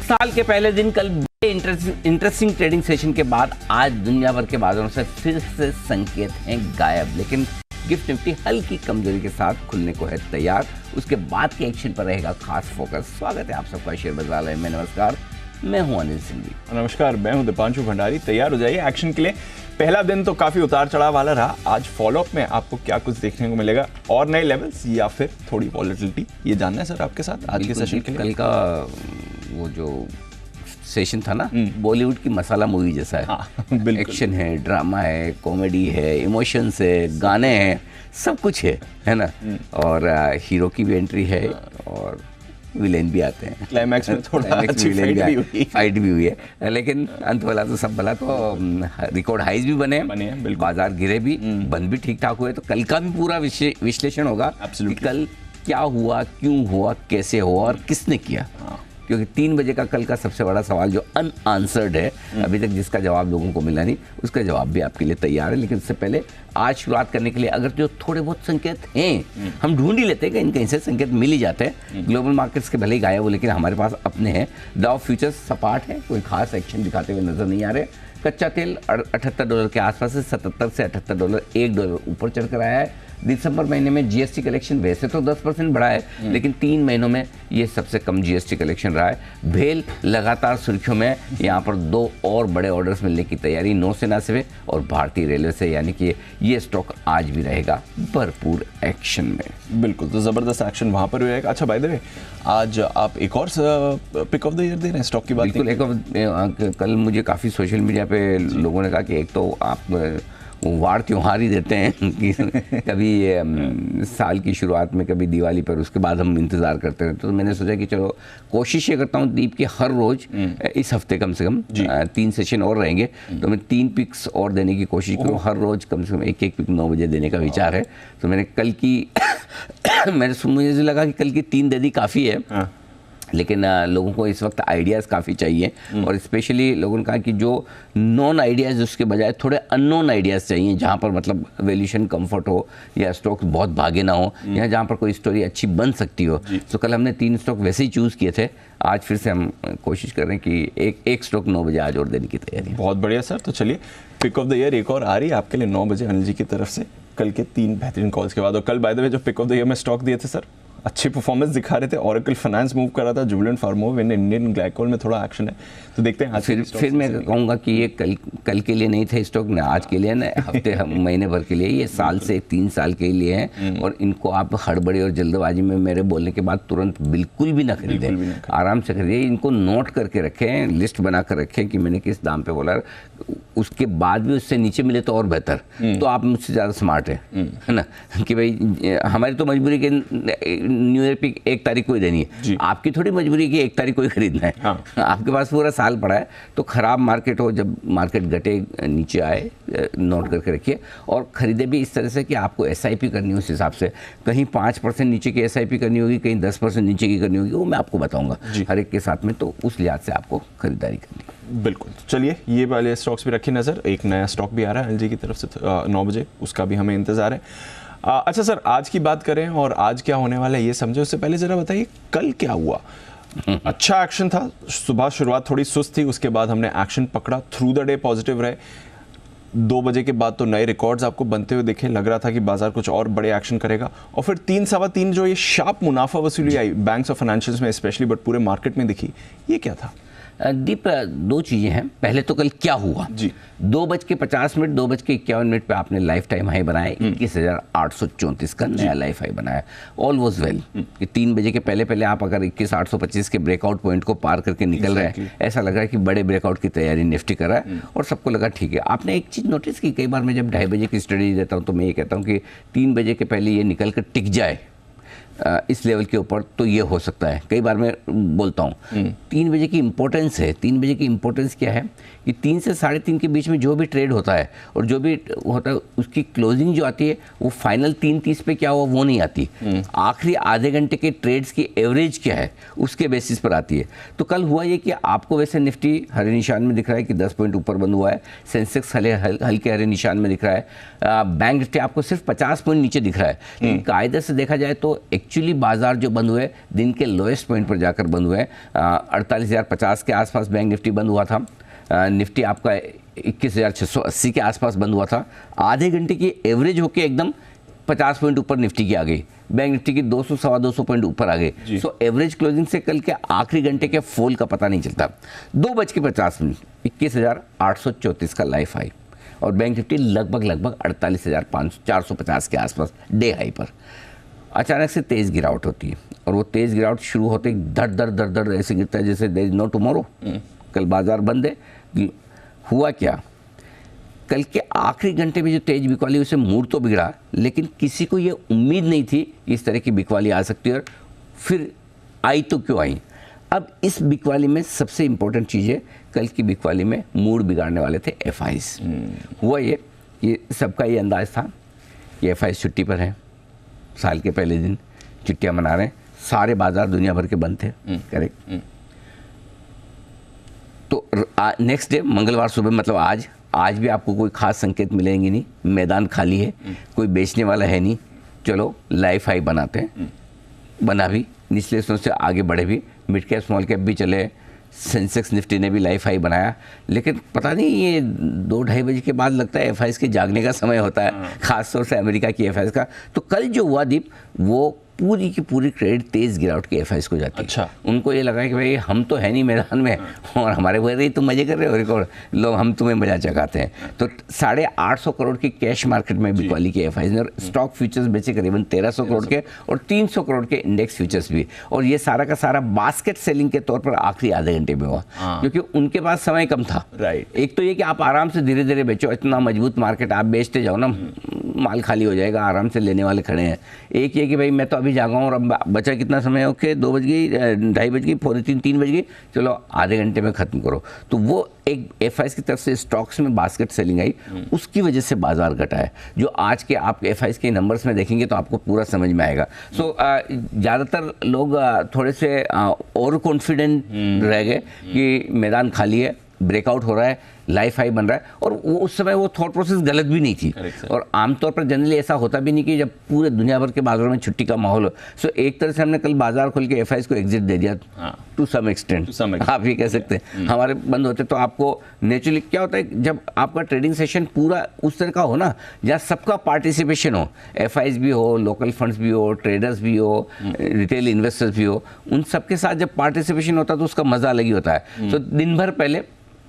साल के पहले दिन कल इंटरेस्टिंग ट्रेडिंग सेशन के बाद आज दुनिया भर के बाजारों से फिर से संकेत हैं गायब, लेकिन गिफ्ट निफ्टी हल्की कमजोरी के साथ खुलने को है तैयार। उसके बाद के एक्शन पर रहेगा खास फोकस। स्वागत है आप सबका शेयर बाजार में। नमस्कार, मैं हूं अनिल सिंह। नमस्कार, मैं हूं दीपांशु भंडारी। तैयार हो जाइए एक्शन के लिए। पहला दिन तो काफी उतार चढ़ाव वाला रहा। आज फॉलोअप में आपको क्या कुछ देखने को मिलेगा और नए लेवल्स या फिर थोड़ी वॉलेटिलिटी, ये जानना है सर आपके साथ आज के सेशन के लिए। कल का वो जो सेशन था ना, बॉलीवुड की मसाला मूवी जैसा है। हाँ, एक्शन है, ड्रामा है, कॉमेडी है, इमोशंस है, गाने हैं, सब कुछ है ना। और हीरो की भी एंट्री है और विलेन भी आते हैं। क्लाइमैक्स में थोड़ा अच्छी फाइट भी हुई है, लेकिन अंत भला तो सब भला। तो रिकॉर्ड हाइज भी बने हैं, बाजार गिरे भी, बंद भी ठीक ठाक हुए। तो कल का भी पूरा विश्लेषण होगा कि कल क्या हुआ, क्यों हुआ, कैसे हुआ और किसने किया। क्योंकि 3 बजे का कल का सबसे बड़ा सवाल जो अनआंसर्ड है, अभी तक जिसका जवाब लोगों को मिला नहीं, उसका जवाब भी आपके लिए तैयार है। लेकिन उससे पहले आज शुरुआत करने के लिए अगर जो थोड़े बहुत संकेत हैं, हम ढूंढ ही लेते हैं, कहीं कहीं से संकेत मिल ही जाते हैं। ग्लोबल मार्केट्स के भले ही गायब हो, लेकिन हमारे पास अपने हैं। डाउ फ्यूचर्स सपाट है, कोई खास एक्शन दिखाते हुए नजर नहीं आ रहे। कच्चा तेल $78 के आसपास है, 77 से $78 $1 ऊपर चढ़कर आया है। दिसंबर महीने में जीएसटी कलेक्शन वैसे तो 10% बढ़ा है, लेकिन 3 महीनों में ये सबसे कम जीएसटी कलेक्शन रहा है। भेल लगातार सुर्खियों में, यहाँ पर 2 और बड़े ऑर्डर्स मिलने की तैयारी नौसेना से और भारतीय रेलवे से, यानी कि ये स्टॉक आज भी रहेगा भरपूर एक्शन में। बिल्कुल, तो जबरदस्त एक्शन वहाँ पर भी रहेगा। अच्छा, बाय द वे, आज आप एक और पिक ऑफ द ईयर दे रहे हैं स्टॉक की बात। बिल्कुल, कल मुझे काफ़ी सोशल मीडिया पे लोगों ने कहा कि एक तो आप वार त्योहार ही देते हैं कि कभी साल की शुरुआत में, कभी दिवाली पर, उसके बाद हम इंतज़ार करते रहते। तो मैंने सोचा कि चलो कोशिश ये करता हूँ दीप की हर रोज़ इस हफ्ते कम से कम 3 सेशन और रहेंगे, तो मैं 3 पिक्स और देने की कोशिश करूँ। हर रोज़ कम से कम एक पिक 9 बजे देने का विचार है। तो मैंने कल की मुझे लगा कि कल की 3 दे दी काफ़ी है, लेकिन लोगों को इस वक्त आइडियाज़ काफ़ी चाहिए। और स्पेशली लोगों ने कहा कि जो नॉन आइडियाज़ उसके बजाय थोड़े अननोन आइडियाज़ चाहिए, जहाँ पर मतलब वैल्यूएशन कंफर्ट हो या स्टॉक बहुत भागे ना हो, या जहाँ पर कोई स्टोरी अच्छी बन सकती हो। तो कल हमने 3 स्टॉक वैसे ही चूज़ किए थे। आज फिर से हम कोशिश कर रहे हैं कि एक स्टॉक 9 बजे आज और देने की तैयारी। बहुत बढ़िया सर। तो चलिए, पिक ऑफ द ईयर एक और आ रही है आपके लिए 9 बजे अनिल जी की तरफ से, कल के 3 बेहतरीन कॉल्स के बाद। और कल बाय द वे जो पिक ऑफ द ईयर में स्टॉक दिए थे सर, अच्छी परफॉर्मेंस दिखा रहे थे। ओरेकल फाइनेंस मूव कर रहा था, जुबिलेंट फार्मोव, इंडियन ग्लाइकोल में थोड़ा एक्शन है। तो देखते हैं फिर मैं कहूँगा कि ये कल के लिए नहीं थे स्टॉक, ना आज के लिए, ना हफ्ते महीने भर के लिए, ये साल से 3 साल के लिए हैं। और इनको आप हड़बड़ी और जल्दबाजी में मेरे बोलने के बाद तुरंत बिल्कुल भी ना खरीदें, आराम से खरीदिए। इनको नोट करके रखें, लिस्ट बना कर रखें कि मैंने किस दाम पे बोला। उसके बाद भी उससे नीचे मिले तो और बेहतर, तो आप मुझसे ज़्यादा स्मार्ट है ना। कि भाई हमारी तो मजबूरी के न्यू ईयर पिक 1 तारीख को ही देनी है, आपकी थोड़ी मजबूरी की 1 तारीख को ही खरीदना है। हाँ। आपके पास पूरा साल पड़ा है। तो खराब मार्केट हो, जब मार्केट घटे नीचे आए, नोट करके रखिए। और खरीदे भी इस तरह से कि आपको एसआईपी करनी हो उस हिसाब से। कहीं 5% नीचे की एसआईपी करनी होगी, कहीं 10% नीचे की करनी होगी, वो मैं आपको बताऊंगा हर एक के साथ में। तो उस लिहाज से आपको खरीदारी करनी है। बिल्कुल। चलिए, ये वाले स्टॉक्स भी रखिए नज़र। एक नया स्टॉक भी आ रहा है एलजी की तरफ से 9 बजे, उसका भी हमें इंतज़ार है। अच्छा सर, आज की बात करें और आज क्या होने वाला है ये समझे, उससे पहले ज़रा बताइए कल क्या हुआ। अच्छा एक्शन था, सुबह शुरुआत थोड़ी सुस्त थी, उसके बाद हमने एक्शन पकड़ा, थ्रू द डे पॉजिटिव रहे। 2 बजे के बाद तो नए रिकॉर्ड्स आपको बनते हुए दिखे, लग रहा था कि बाजार कुछ और बड़े एक्शन करेगा। और फिर 3 सवा 3 जो ये शार्प मुनाफा वसूली आई बैंक्स और फाइनेंशियल्स में स्पेशली, बट पूरे मार्केट में दिखी, ये क्या था? दीप, 2 चीज़ें हैं। पहले तो कल क्या हुआ जी। 2:50, 2:51 पे आपने लाइफ टाइम हाई बनाया, 21,834 का नया लाइफ हाई बनाया। All was well. कि 3 बजे के पहले आप अगर 21,825 के ब्रेकआउट पॉइंट को पार करके निकल रहे हैं, ऐसा लग रहा है कि बड़े ब्रेकआउट की तैयारी निफ्टी कर रहा है और सबको लगा ठीक है। आपने एक चीज़ नोटिस की, कई बार मैं जब 2:30 बजे की स्टडी देता हूँ तो मैं ये कहता हूँ कि 3 बजे के पहले ये निकल कर टिक जाए इस लेवल के ऊपर तो ये हो सकता है। कई बार मैं बोलता हूँ 3 बजे की इम्पोर्टेंस है। 3 बजे की इम्पोर्टेंस क्या है कि 3 से 3:30 के बीच में जो भी ट्रेड होता है और जो भी होता है उसकी क्लोजिंग जो आती है वो फाइनल 3:30 पे क्या हुआ वो नहीं आती। आखिरी आधे घंटे के ट्रेड्स की एवरेज क्या है उसके बेसिस पर आती है। तो कल हुआ ये कि आपको वैसे निफ्टी हरे निशान में दिख रहा है कि 10 पॉइंट ऊपर बंद हुआ है, सेंसेक्स हल्के हरे निशान में दिख रहा है, बैंक निफ्टी आपको सिर्फ 50 पॉइंट नीचे दिख रहा है। लेकिन कायदे से देखा जाए तो एक्चुअली बाजार जो बंद हुए दिन के लोएस्ट पॉइंट पर जाकर बंद हुए 48,050 के आसपास बैंक निफ्टी बंद हुआ था। निफ्टी आपका 21,680 के आसपास बंद हुआ था। आधे घंटे की एवरेज होके एकदम 50 पॉइंट ऊपर निफ्टी की आ गई, बैंक निफ्टी की 200 सवा 200 पॉइंट ऊपर आ गए। सो एवरेज क्लोजिंग से कल के आखिरी घंटे के फॉल का पता नहीं चलता। 2:50 21,834 का लाइफ हाई और बैंक निफ्टी लगभग 48,450 के आसपास डे हाई पर अचानक से तेज़ गिरावट होती है और वो तेज़ गिरावट शुरू होते ही धड़ धड़ ऐसे गिरता है जैसे देयर इज नो टुमारो। कल बाजार बंद है। हुआ क्या, कल के आखिरी घंटे में जो तेज बिकवाली उसे मूड तो बिगड़ा, लेकिन किसी को ये उम्मीद नहीं थी कि इस तरह की बिकवाली आ सकती है। और फिर आई तो क्यों आई। अब इस बिकवाली में सबसे इंपॉर्टेंट चीज़ है, कल की बिकवाली में मूड बिगाड़ने वाले थे एफआईज। हुआ ये कि सबका ये अंदाज था कि एफआईज छुट्टी पर है, साल के पहले दिन छुट्टियां मना रहे हैं, सारे बाजार दुनिया भर के बंद थे। करेक्ट। तो नेक्स्ट डे मंगलवार सुबह मतलब आज भी आपको कोई खास संकेत मिलेंगे नहीं, मैदान खाली है, कोई बेचने वाला है नहीं। चलो लाइफ हाई बनाते हैं, बना भी, निचले स्तरों से आगे बढ़े भी, मिड कैप स्मॉल कैप भी चले, सेंसेक्स निफ्टी ने भी लाइफ हाई बनाया। लेकिन पता नहीं ये 2-2:30 बजे के बाद लगता है एफआईज के जागने का समय होता है, खासतौर से अमेरिका की एफआईज का। तो कल जो हुआ दीप, वो पूरी की पूरी क्रेडिट तेज गिरावट के एफआईज को जाती है। अच्छा। उनको ये लगा कि भाई हम तो है नहीं मैदान में और हमारे वजह ही तुम मजे कर रहे हो रिकॉर्ड, लो हम तुम्हें मजा चखाते हैं। तो 850 करोड़ की कैश मार्केट में बिकवाली की एफआईज ने, और स्टॉक फ्यूचर्स बेचे करीबन 1300 करोड़ के और 300 करोड़ के इंडेक्स फ्यूचर्स भी। और ये सारा का सारा बास्केट सेलिंग के तौर पर आखिरी आधे घंटे में हुआ, क्योंकि उनके पास समय कम था। राइट। एक तो ये कि आप आराम से धीरे धीरे बेचो, इतना मजबूत मार्केट आप बेचते जाओ ना, माल खाली हो जाएगा, आराम से लेने वाले खड़े हैं। एक ये कि भाई मैं तो अभी जागा हूँ और अब बचा कितना समय, ओके 2 बज गई, 2:30 बज गई, 3 बज गई, चलो आधे घंटे में ख़त्म करो। तो वो एक एफआईज की तरफ से स्टॉक्स में बास्केट सेलिंग आई, उसकी वजह से बाजार घटा है। जो आज के आप एफआईज के नंबर्स में देखेंगे तो आपको पूरा समझ में आएगा। सो ज़्यादातर लोग थोड़े से और कॉन्फिडेंट रह गए कि मैदान खाली है, ब्रेकआउट हो रहा है, लाइफ हाई बन रहा है। और वो उस समय वो थॉट प्रोसेस गलत भी नहीं थी। और आमतौर पर जनरली ऐसा होता भी नहीं कि जब पूरे दुनिया भर के बाजारों में छुट्टी का माहौल हो। सो एक तरह से हमने कल बाजार खोल के एफआईज को एग्जिट दे दिया टू सम एक्सटेंट, आप ये कह सकते हैं। हमारे बंद होते तो आपको नेचुरली क्या होता है, जब आपका ट्रेडिंग सेशन पूरा उस तरह का हो ना, जहाँ सबका पार्टिसिपेशन हो, एफआईज भी हो, लोकल फंड्स भी हो, ट्रेडर्स भी हो, रिटेल इन्वेस्टर्स भी हो, उन सबके साथ जब पार्टिसिपेशन होता है तो उसका मजा अलग ही होता है। तो दिन भर पहले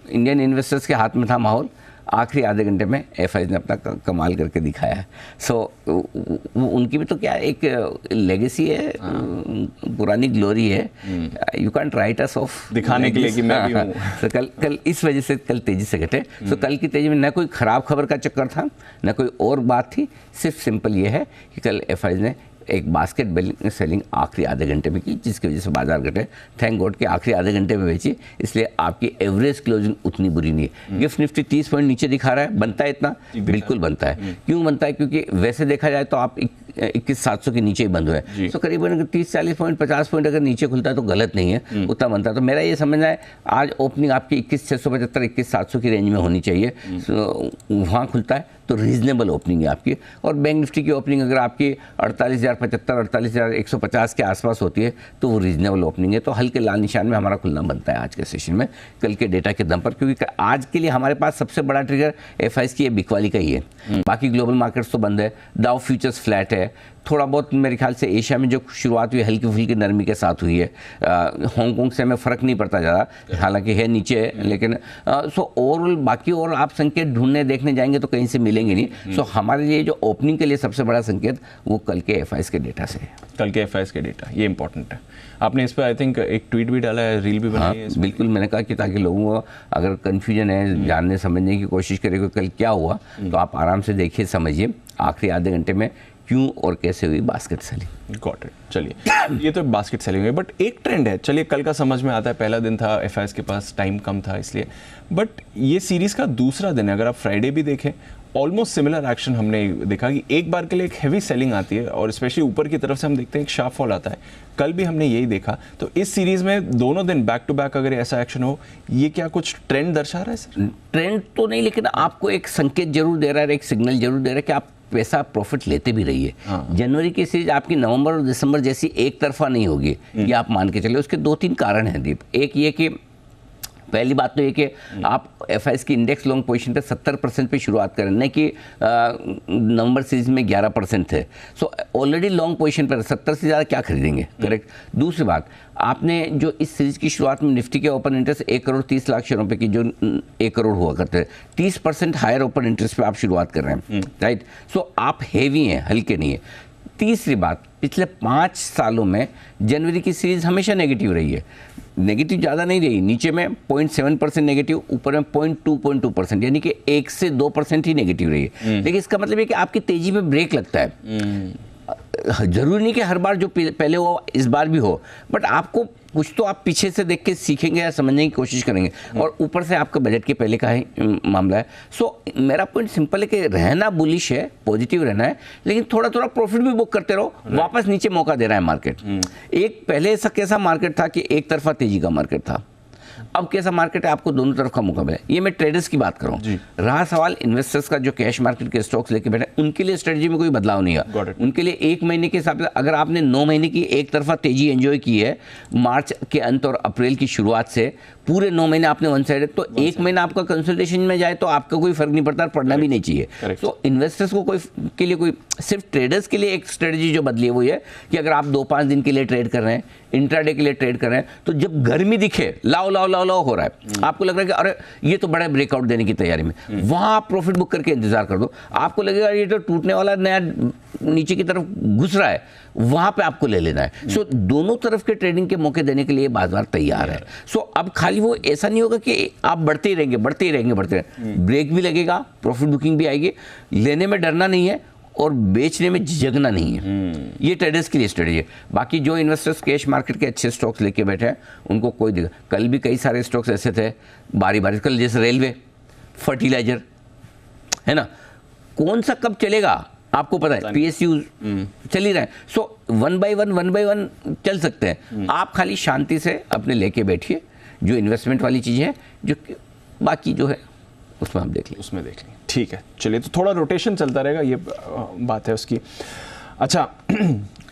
इंडियन इन्वेस्टर्स के हाथ में था माहौल, आखिरी आधे घंटे में एफआईज ने अपना कमाल करके दिखाया है। सो उनकी भी तो क्या एक लेगेसी है, पुरानी ग्लोरी है, you can't right us of दिखाने के लिए कि मैं भी हूँ। तो कल इस वजह से कल तेजी से घटे। तो कल की तेजी में न कोई ख़राब खबर का चक्कर था, न कोई और बात थी, सिर्फ सिंपल ये है कि कल एफआईज ने एक बास्केट सेलिंग आखिरी आधे घंटे में की, जिसकी वजह से बाजार घटे। थैंक गॉड कि आखिरी आधे घंटे में बेची, इसलिए आपकी एवरेज क्लोजिंग उतनी बुरी नहीं है। गिफ्ट निफ्टी 30 पॉइंट नीचे दिखा रहा है, बनता है इतना? बिल्कुल बनता है। क्यों बनता है? क्योंकि वैसे देखा जाए तो आप 21,700 के नीचे ही बंद हुए, तो करीबन 30-40 पॉइंट 50 पॉइंट अगर नीचे खुलता है तो गलत नहीं है, उतना बनता है। तो मेरा ये समझना है आज ओपनिंग आपकी 21,675 21,700 की रेंज में होनी चाहिए, वहाँ खुलता है तो रीजनेबल ओपनिंग है आपकी। और बैंक निफ्टी की ओपनिंग अगर आपकी 48,075 48,150 के आसपास होती है तो वो रीजनेबल ओपनिंग है। तो हल्के लाल निशान में हमारा खुलना बनता है आज के सेशन में, कल के डेटा के दम पर, क्योंकि आज के लिए हमारे पास सबसे बड़ा ट्रिगर एफआईज की बिकवाली का ही है। बाकी ग्लोबल मार्केट्स तो बंद है, डाउ फ्यूचर्स फ्लैट है, थोड़ा बहुत मेरे ख्याल से एशिया में जो शुरुआत हुई हल्की फुल्की नरमी के साथ हुई है। हांगकांग से हमें फ़र्क नहीं पड़ता ज़्यादा, हालांकि है नीचे है, लेकिन सो ओवरऑल बाकी और आप संकेत ढूंढने देखने जाएंगे तो कहीं से मिलेंगे नहीं। सो हमारे लिए जो ओपनिंग के लिए सबसे बड़ा संकेत वो कल के एफआईज के डेटा से है। कल के एफआईज के डेटा ये इंपॉर्टेंट है। आपने इस पर आई थिंक एक ट्वीट भी डाला है, रील भी बनाई है। बिल्कुल, मैंने कहा कि ताकि लोगों को अगर कन्फ्यूजन है, जानने समझने की कोशिश करें कि कल क्या हुआ, तो आप आराम से देखिए, समझिए आखिरी आधे घंटे में क्यों और कैसे हुई बास्केट सेलिंग। Got it. चलिए, ये तो बास्केट सेलिंग हुई, बट एक ट्रेंड है। चलिए, कल का समझ में आता है, पहला दिन था, एफआईज के पास टाइम कम था इसलिए, बट ये सीरीज़ का दूसरा दिन है। अगर आप फ्राइडे भी देखें, ऑलमोस्ट सिमिलर एक्शन हमने देखा कि एक बार के लिए एक हैवी सेलिंग आती है और स्पेशली ऊपर की तरफ से हम देखते हैं एक शार्प फॉल आता है। कल भी हमने यही देखा। तो इस सीरीज में दोनों दिन बैक टू बैक अगर ऐसा एक्शन हो, ये क्या कुछ ट्रेंड दर्शा रहा है सर? ट्रेंड तो नहीं, लेकिन आपको एक संकेत जरूर दे रहा है, एक सिग्नल जरूर दे रहा है कि आप पैसा प्रॉफिट लेते भी रहिए। जनवरी की सीरीज आपकी नवंबर और दिसंबर जैसी एक तरफा नहीं होगी, ये आप मान के चले। उसके 2-3 कारण हैं दीप। एक ये कि पहली बात तो ये कि आप एफआईएस की इंडेक्स लॉन्ग पोजीशन पे 70% पे शुरुआत करें, नहीं कि नवंबर सीरीज में 11% थे। सो ऑलरेडी लॉन्ग पोजीशन पर 70 से ज़्यादा क्या खरीदेंगे, करेक्ट। दूसरी बात, आपने जो इस सीरीज की शुरुआत में निफ्टी के ओपन इंटरेस्ट 1 करोड़ 30 लाख शेयरों पे की, जो 1 करोड़ हुआ करते हैं, 30% हायर ओपन इंटरेस्ट पे आप शुरुआत कर रहे हैं, राइट। सो आप हेवी हैं, हल्के नहीं है। तीसरी बात, पिछले 5 सालों में जनवरी की सीरीज हमेशा नेगेटिव रही है। नेगेटिव ज़्यादा नहीं रही, नीचे में 0.7% नेगेटिव, ऊपर में 0.2% यानी कि 1 से 2% ही नेगेटिव रही है। लेकिन इसका मतलब है कि आपकी तेजी पे ब्रेक लगता है। जरूरी नहीं कि हर बार जो पहले हो इस बार भी हो, बट आपको कुछ तो आप पीछे से देख के सीखेंगे या समझने की कोशिश करेंगे। और ऊपर से आपका बजट के पहले का ही मामला है। सो मेरा पॉइंट सिंपल है कि रहना बुलिश है, पॉजिटिव रहना है, लेकिन थोड़ा थोड़ा प्रॉफिट भी बुक करते रहो। वापस नीचे मौका दे रहा है मार्केट। एक पहले ऐसा कैसा मार्केट था कि एक तरफा तेजी का मार्केट था, अब कैसा मार्केट है, आपको दोनों तरफ का मौका मिला। ये मैं ट्रेडर्स की बात कर रहा हूँ। रहा सवाल इन्वेस्टर्स का जो कैश मार्केट के स्टॉक्स लेके बैठे, उनके लिए स्ट्रेटजी में कोई बदलाव नहीं है। उनके लिए 1 महीने के हिसाब से अगर आपने 9 महीने की एक तरफा तेजी एंजॉय की है, मार्च के अंत और अप्रैल की शुरुआत से पूरे 9 महीने आपने वन साइड, तो 1 महीना आपका कंसल्टेशन में जाए तो आपका कोई फर्क नहीं पड़ता, पढ़ना भी नहीं चाहिए। तो इन्वेस्टर्स को कोई के लिए कोई, सिर्फ ट्रेडर्स के लिए एक स्ट्रेटजी जो बदली है वो ये कि अगर आप 2-5 दिन के लिए ट्रेड कर रहे हैं, इंट्राडे के लिए ट्रेड कर रहे हैं, तो जब गर्मी दिखे लाओ लाओ लाओ लाओ हो रहा है, आपको लग रहा है कि अरे ये तो बड़ा ब्रेकआउट देने की तैयारी में, वहां आप प्रॉफिट बुक करके इंतजार कर दो। आपको लगेगा ये तो टूटने वाला नया नीचे की तरफ घुस रहा है, वहां पे आपको ले लेना है। सो दोनों तरफ के ट्रेडिंग के मौके देने के लिए बाजार तैयार है। सो अब खाली वो ऐसा नहीं होगा कि आप बढ़ते ही रहेंगे, बढ़ते ही रहेंगे, बढ़ते रहेंगे, ब्रेक भी लगेगा, प्रॉफिट बुकिंग भी आएगी। लेने में डरना नहीं है और बेचने में झिझकना नहीं है। ये ट्रेडर्स के लिए स्ट्रेटजी है। बाकी जो इन्वेस्टर्स कैश मार्केट के अच्छे स्टॉक्स लेके बैठे हैं, उनको कोई दिक्कत। कल भी कई सारे स्टॉक्स ऐसे थे बारी बारी, कल जैसे रेलवे, फर्टिलाइजर, है ना, कौन सा कब चलेगा आपको पता है, PSU चल ही रहे हैं। सो 1 by 1 चल सकते हैं। आप खाली शांति से अपने लेके बैठिए, जो इन्वेस्टमेंट वाली चीज़ है, जो बाकी जो है उसमें हम देख लें। ठीक है, चलिए, तो थोड़ा रोटेशन चलता रहेगा, ये बात है उसकी। अच्छा,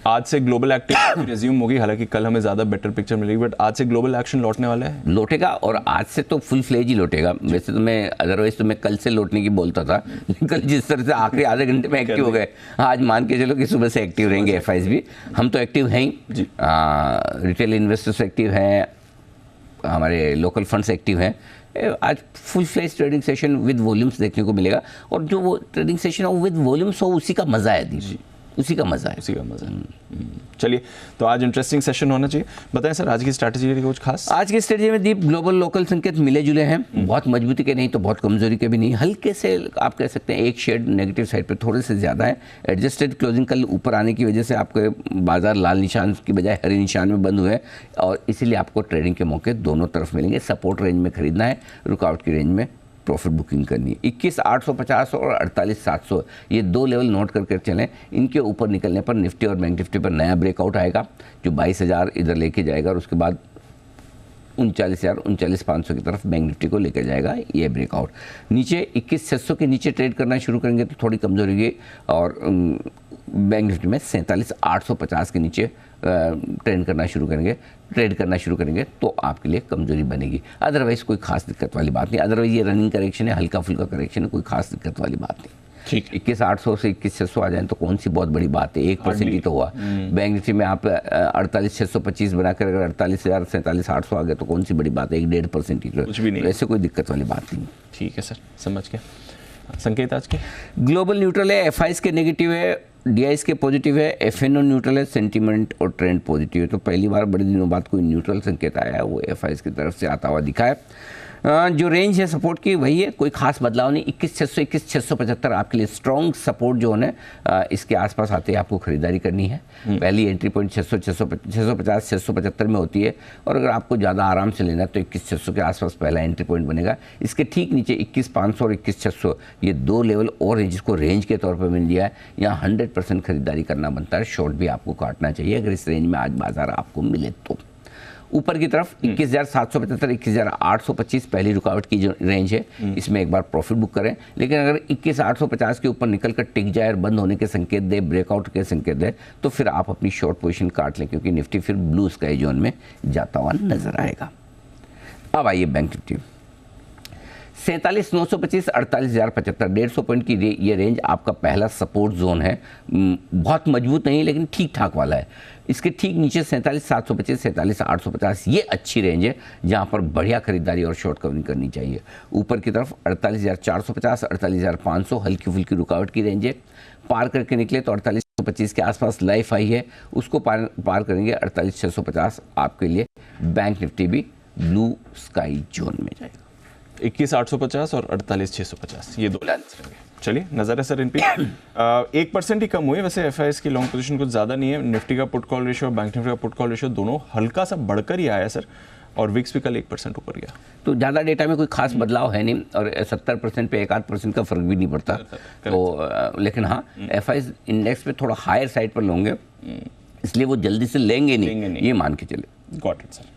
आज से ग्लोबल एक्टिविटी रिज्यूम होगी, हालांकि कल हमें ज़्यादा बेटर पिक्चर मिलेगी, बट आज से ग्लोबल एक्शन लौटने वाला है, लौटेगा, और आज से तो फुल फ्लेज ही लौटेगा। वैसे तो मैं अदरवाइज तो मैं कल से लौटने की बोलता था, लेकिन कल जिस तरह से आखिरी आधे घंटे में एक्टिव हो गए, आज मान के चलो कि सुबह से एक्टिव रहेंगे एफआईएस भी। हम तो एक्टिव हैं ही, रिटेल इन्वेस्टर्स एक्टिव हैं, हमारे लोकल फंड्स एक्टिव हैं। आज full fledge trading session with volumes देखने को मिलेगा, और जो वो ट्रेडिंग सेशन हो विद वॉल्यूम्स हो, उसी का मज़ा है जी, उसी का मज़ा है। चलिए, तो आज इंटरेस्टिंग सेशन होना चाहिए। बताएं सर, आज की स्ट्रैटेजी कुछ खास? आज की स्ट्रैटेजी में दीप ग्लोबल लोकल संकेत मिले जुले हैं, बहुत मजबूती के नहीं तो बहुत कमजोरी के भी नहीं, हल्के से आप कह सकते हैं एक शेड नेगेटिव साइड पे थोड़े से ज़्यादा है। एडजस्टेड क्लोजिंग कल ऊपर आने की वजह से आपके बाजार लाल निशान की बजाय हरे निशान में बंद हुए हैं, और इसीलिए आपको ट्रेडिंग के मौके दोनों तरफ मिलेंगे। सपोर्ट रेंज में खरीदना है, रुकावट की रेंज में प्रॉफिट बुकिंग करनी है। 21,850 और 48,700 ये 2 लेवल नोट करके चलें। इनके ऊपर निकलने पर निफ्टी और बैंक निफ्टी पर नया ब्रेकआउट आएगा, जो 22,000 इधर लेके जाएगा, और उसके बाद 39,000 39,500 की तरफ बैंक निफ्टी को लेकर जाएगा ये ब्रेकआउट। नीचे 21,600 के नीचे ट्रेड करना शुरू करेंगे तो थोड़ी कमजोरी होगी, और बैंक निफ्टी में 47,850 के नीचे ट्रेड करना शुरू करेंगे तो आपके लिए कमजोरी बनेगी। अदरवाइज कोई खास दिक्कत वाली बात नहीं। अदरवाइज ये रनिंग करेक्शन है, हल्का फुल्का करेक्शन है, कोई खास दिक्कत वाली बात नहीं। ठीक, 21,800 से 21,600 आ जाए तो कौन सी बहुत बड़ी बात है, 1% ही तो हुआ। बैंक निफ्टी में आप 48,625 बनाकर अगर 48,000 47,800 आ गए तो कौन सी बड़ी बात है, 1-1.5% ही, कुछ भी नहीं, ऐसे कोई दिक्कत वाली बात नहीं। ठीक है सर, समझ गया। संकेत आज के ग्लोबल न्यूट्रल है, एफआईएस के नेगेटिव है, डीआईएस के पॉजिटिव है, एफएनओ न्यूट्रल है, सेंटीमेंट और ट्रेंड पॉजिटिव है। तो पहली बार बड़े दिनों बाद कोई न्यूट्रल संकेत आया है, वो एफआईएस की तरफ से आता हुआ दिखा है। जो रेंज है सपोर्ट की वही है, कोई खास बदलाव नहीं। 21,600 21,675 आपके लिए स्ट्रॉन्ग सपोर्ट जो है, इसके आसपास आते ही आपको खरीदारी करनी है। पहली एंट्री पॉइंट 650 675 में होती है, और अगर आपको ज़्यादा आराम से लेना है तो 21,600 के आसपास पहला एंट्री पॉइंट बनेगा। इसके ठीक नीचे 21,500 और 21,600 ये 2 लेवल और हैं जिसको रेंज के तौर पर मिल दिया है। यहाँ 100% खरीदारी करना बनता है, शॉर्ट भी आपको काटना चाहिए अगर इस रेंज में आज बाजार आपको मिले तो। ऊपर की तरफ 21,775, 21,825 पहली रुकावट की जो रेंज है, इसमें एक बार प्रॉफिट बुक करें। लेकिन अगर 21,850 के ऊपर निकलकर टिक जाए और बंद होने के संकेत दे, ब्रेकआउट के संकेत दे, तो फिर आप अपनी शॉर्ट पोजीशन काट लें, क्योंकि निफ्टी फिर ब्लू स्काई जोन में जाता हुआ नजर आएगा। अब आइए बैंक निफ्टी। 47,925, 48,075, 150 पॉइंट की ये रेंज आपका पहला सपोर्ट जोन है। बहुत मजबूत नहीं लेकिन ठीक ठाक वाला है। इसके ठीक नीचे 47,725, 47,850 ये अच्छी रेंज है जहां पर बढ़िया खरीदारी और शॉर्ट कवरिंग करनी चाहिए। ऊपर की तरफ 48,450, 48,500 हल्की फुल्की रुकावट की रेंज है। पार करके निकले तो 48,125 के आसपास लाइफ आई है, उसको पार करेंगे 48,650 आपके लिए बैंक निफ्टी भी ब्लू स्काई जोन में जाएगा। 21,850 और 48,650 ये दो लाइन्स रहेंगे। चलिए नजर है सर इन पे 1% ही कम हुई है। वैसे एफआईएस की लॉन्ग पोजीशन कुछ ज़्यादा नहीं है। निफ्टी का put call ratio, bank Nifty का पुट कॉल रेशियो दोनों हल्का सा बढ़कर ही आया सर, और विक्स भी कल 1% ऊपर गया। तो ज़्यादा डेटा में कोई खास बदलाव है नहीं, और 70% पे 1-8% का फर्क भी नहीं पड़ता। तो लेकिन हाँ, एफआईएस इंडेक्स पे थोड़ा हायर साइड पर लोगे, इसलिए वो जल्दी से लेंगे नहीं, ये मान के चले। Got it sir.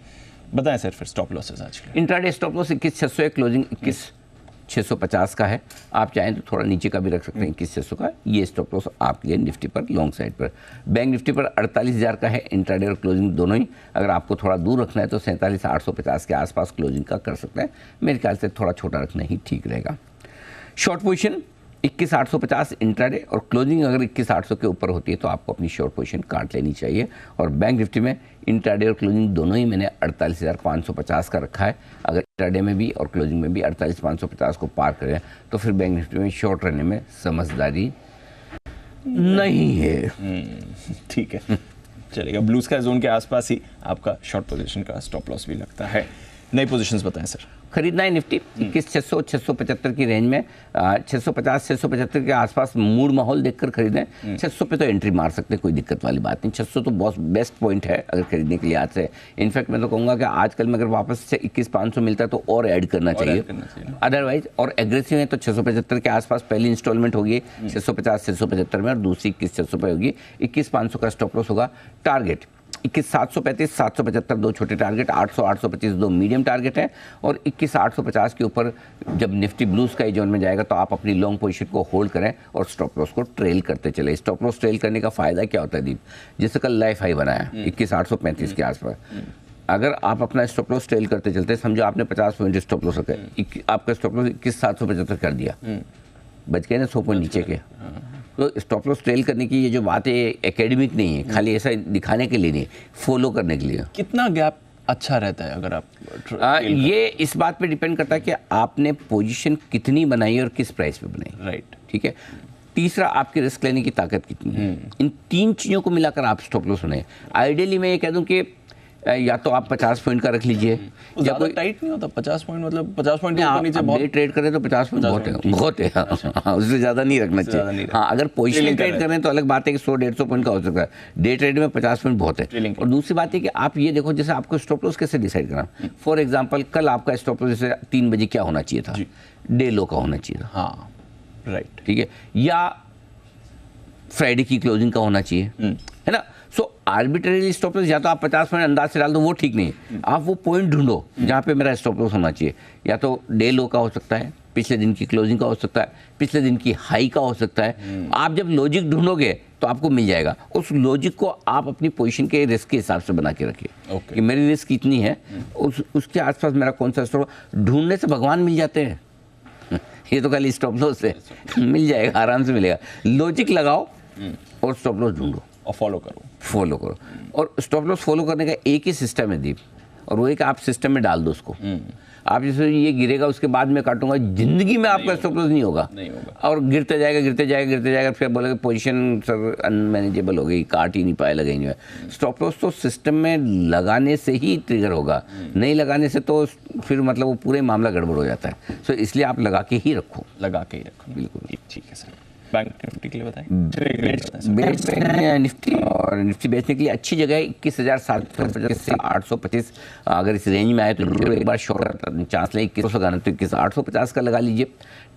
बताएं सर फिर स्टॉप लॉसेस आज के लिए। इंट्राडे स्टॉप लॉस 21,600 है, क्लोजिंग 21,650 का है। आप चाहें तो थोड़ा नीचे का भी रख सकते हैं, 21,600 का। ये स्टॉप लॉस आपके लिए निफ्टी पर लॉन्ग साइड पर। बैंक निफ्टी पर 48,000 का है, इंट्राडे और क्लोजिंग दोनों ही। अगर आपको थोड़ा दूर रखना है तो 47,850 के आसपास क्लोजिंग का कर सकते हैं। मेरे ख्याल से थोड़ा छोटा रखना ही ठीक रहेगा। शॉर्ट पोजीशन 21,850 इंट्राडे, और क्लोजिंग अगर 21,800 के ऊपर होती है तो आपको अपनी शॉर्ट पोजीशन काट लेनी चाहिए। और बैंक निफ्टी में इंट्राडे और क्लोजिंग दोनों ही मैंने 48,550 का रखा है। अगर इंट्राडे में भी और क्लोजिंग में भी 48,550 को पार करें तो फिर बैंक निफ्टी में शॉर्ट रहने में समझदारी नहीं है। ठीक है, चलेगा। ब्लू स्काई जोन के आसपास ही आपका शॉर्ट पोजीशन का स्टॉप लॉस भी लगता है। नई पोजीशंस बताएं सर। खरीदना है निफ्टी 21,600, 675 की रेंज में, 650, 675 के आसपास मूड माहौल देखकर खरीदें। 600 पे तो एंट्री मार सकते हैं, कोई दिक्कत वाली बात नहीं। 600 तो बहुत बेस्ट पॉइंट है अगर खरीदने के लिए आज से। इनफैक्ट मैं तो कहूँगा कि आजकल में अगर वापस से 21,500 मिलता है तो और ऐड करना चाहिए। अदरवाइज और एग्रेसिव है तो 675 के आसपास पहली इंस्टॉलमेंट होगी 650, 675 में, और दूसरी 21,600 पे होगी। 21,500 का स्टॉप लॉस होगा। टारगेट 21,735, 775 दो छोटे टारगेट, 800, 825 दो मीडियम टारगेट है। और 21,850 के ऊपर जब निफ्टी ब्लू स्काई जोन में जाएगा तो आप अपनी लॉन्ग पोजीशन को होल्ड करें और स्टॉप लॉस को ट्रेल करते चले। स्टॉप लॉस ट्रेल करने का फायदा क्या होता है दीप? जैसे कल लाइफ हाई बनाया 21,835 के आसपास, अगर आप अपना स्टॉप लॉस ट्रेल करते चलते, समझो आपने 50 पॉइंट स्टॉप लॉस रखे, आपका स्टॉप लॉस 21,775 कर दिया, बच गए ना 100 पॉइंट नीचे के। तो स्टॉप लॉस ट्रेल करने की ये जो बात है एकेडमिक नहीं है, खाली ऐसा दिखाने के लिए नहीं, फॉलो करने के लिए। कितना गैप अच्छा रहता है अगर आप ये इस बात पे डिपेंड करता है कि आपने पोजीशन कितनी बनाई और किस प्राइस पे बनाई। राइट, ठीक है। तीसरा, आपकी रिस्क लेने की ताकत कितनी है। इन तीन चीज़ों को मिलाकर आप स्टॉप लॉस बनाए। आइडियली मैं ये कह दूं कि या तो आप 50 पॉइंट का रख लीजिए, या कोई टाइट नहीं होता 50 पॉइंट, मतलब 50 पॉइंट के नीचे बहुत ट्रेड करें तो 50 पॉइंट बहुत है। हाँ, उससे ज़्यादा नहीं रखना चाहिए। हाँ, अगर पोजीशन ट्रेड करें तो अलग बात है कि 100-150 पॉइंट का हो सकता है। डे ट्रेड में 50 पॉइंट बहुत है। और दूसरी बात है कि आप ये देखो, जैसे आपको स्टॉप लॉस कैसे डिसाइड करना। फॉर एग्जाम्पल, कल आपका स्टॉप लॉस जैसे 3 बजे क्या होना चाहिए था, डे लो का होना चाहिए था। हाँ, राइट, ठीक है, या फ्राइडे की क्लोजिंग का होना चाहिए, है ना। सो आर्बिट्रेरी स्टॉप लॉस या तो आप 50 पॉइंट अंदाज से डाल दो, वो ठीक नहीं है। आप वो पॉइंट ढूंढो जहाँ पे मेरा स्टॉप लॉस होना चाहिए। या तो डे लो का हो सकता है, पिछले दिन की क्लोजिंग का हो सकता है, पिछले दिन की हाई का हो सकता है। आप जब लॉजिक ढूंढोगे तो आपको मिल जाएगा। उस लॉजिक को आप अपनी पोजीशन के रिस्क के हिसाब से बना के रखिए कि मेरी रिस्क इतनी है, उसके आसपास मेरा कौन सा स्टॉप। ढूंढने से भगवान मिल जाते हैं, ये तो खाली स्टॉप लॉस से मिल जाएगा, आराम से मिलेगा। लॉजिक लगाओ और स्टॉप लॉस ढूंढो और फॉलो करो। और स्टॉप लॉस फॉलो करने का एक ही सिस्टम है दीप, और वो एक आप सिस्टम में डाल दो उसको। आप जैसे ये गिरेगा उसके बाद मैं काटूंगा, जिंदगी में आपका स्टॉप लॉस नहीं होगा। और गिरते जाएगा, फिर बोलेगा पोजीशन सर अनमैनेजेबल हो गई, काट ही नहीं पाए, लगा ही नहीं पाए। स्टॉप लॉस तो सिस्टम में लगाने से ही ट्रिगर होगा, नहीं लगाने से तो फिर मतलब वो पूरे मामला गड़बड़ हो जाता है। सो इसलिए आप लगा के ही रखो। बिल्कुल ठीक है सर। बैंक निफ्टी के लिए बताएं। निफ्टी और निफ्टी बेचने के लिए अच्छी जगह है 21,750 से 825। अगर इस रेंज में आए तो जरूर एक बार शॉर्ट चांस लें। 2100 का तो 21,850 का लगा लीजिए।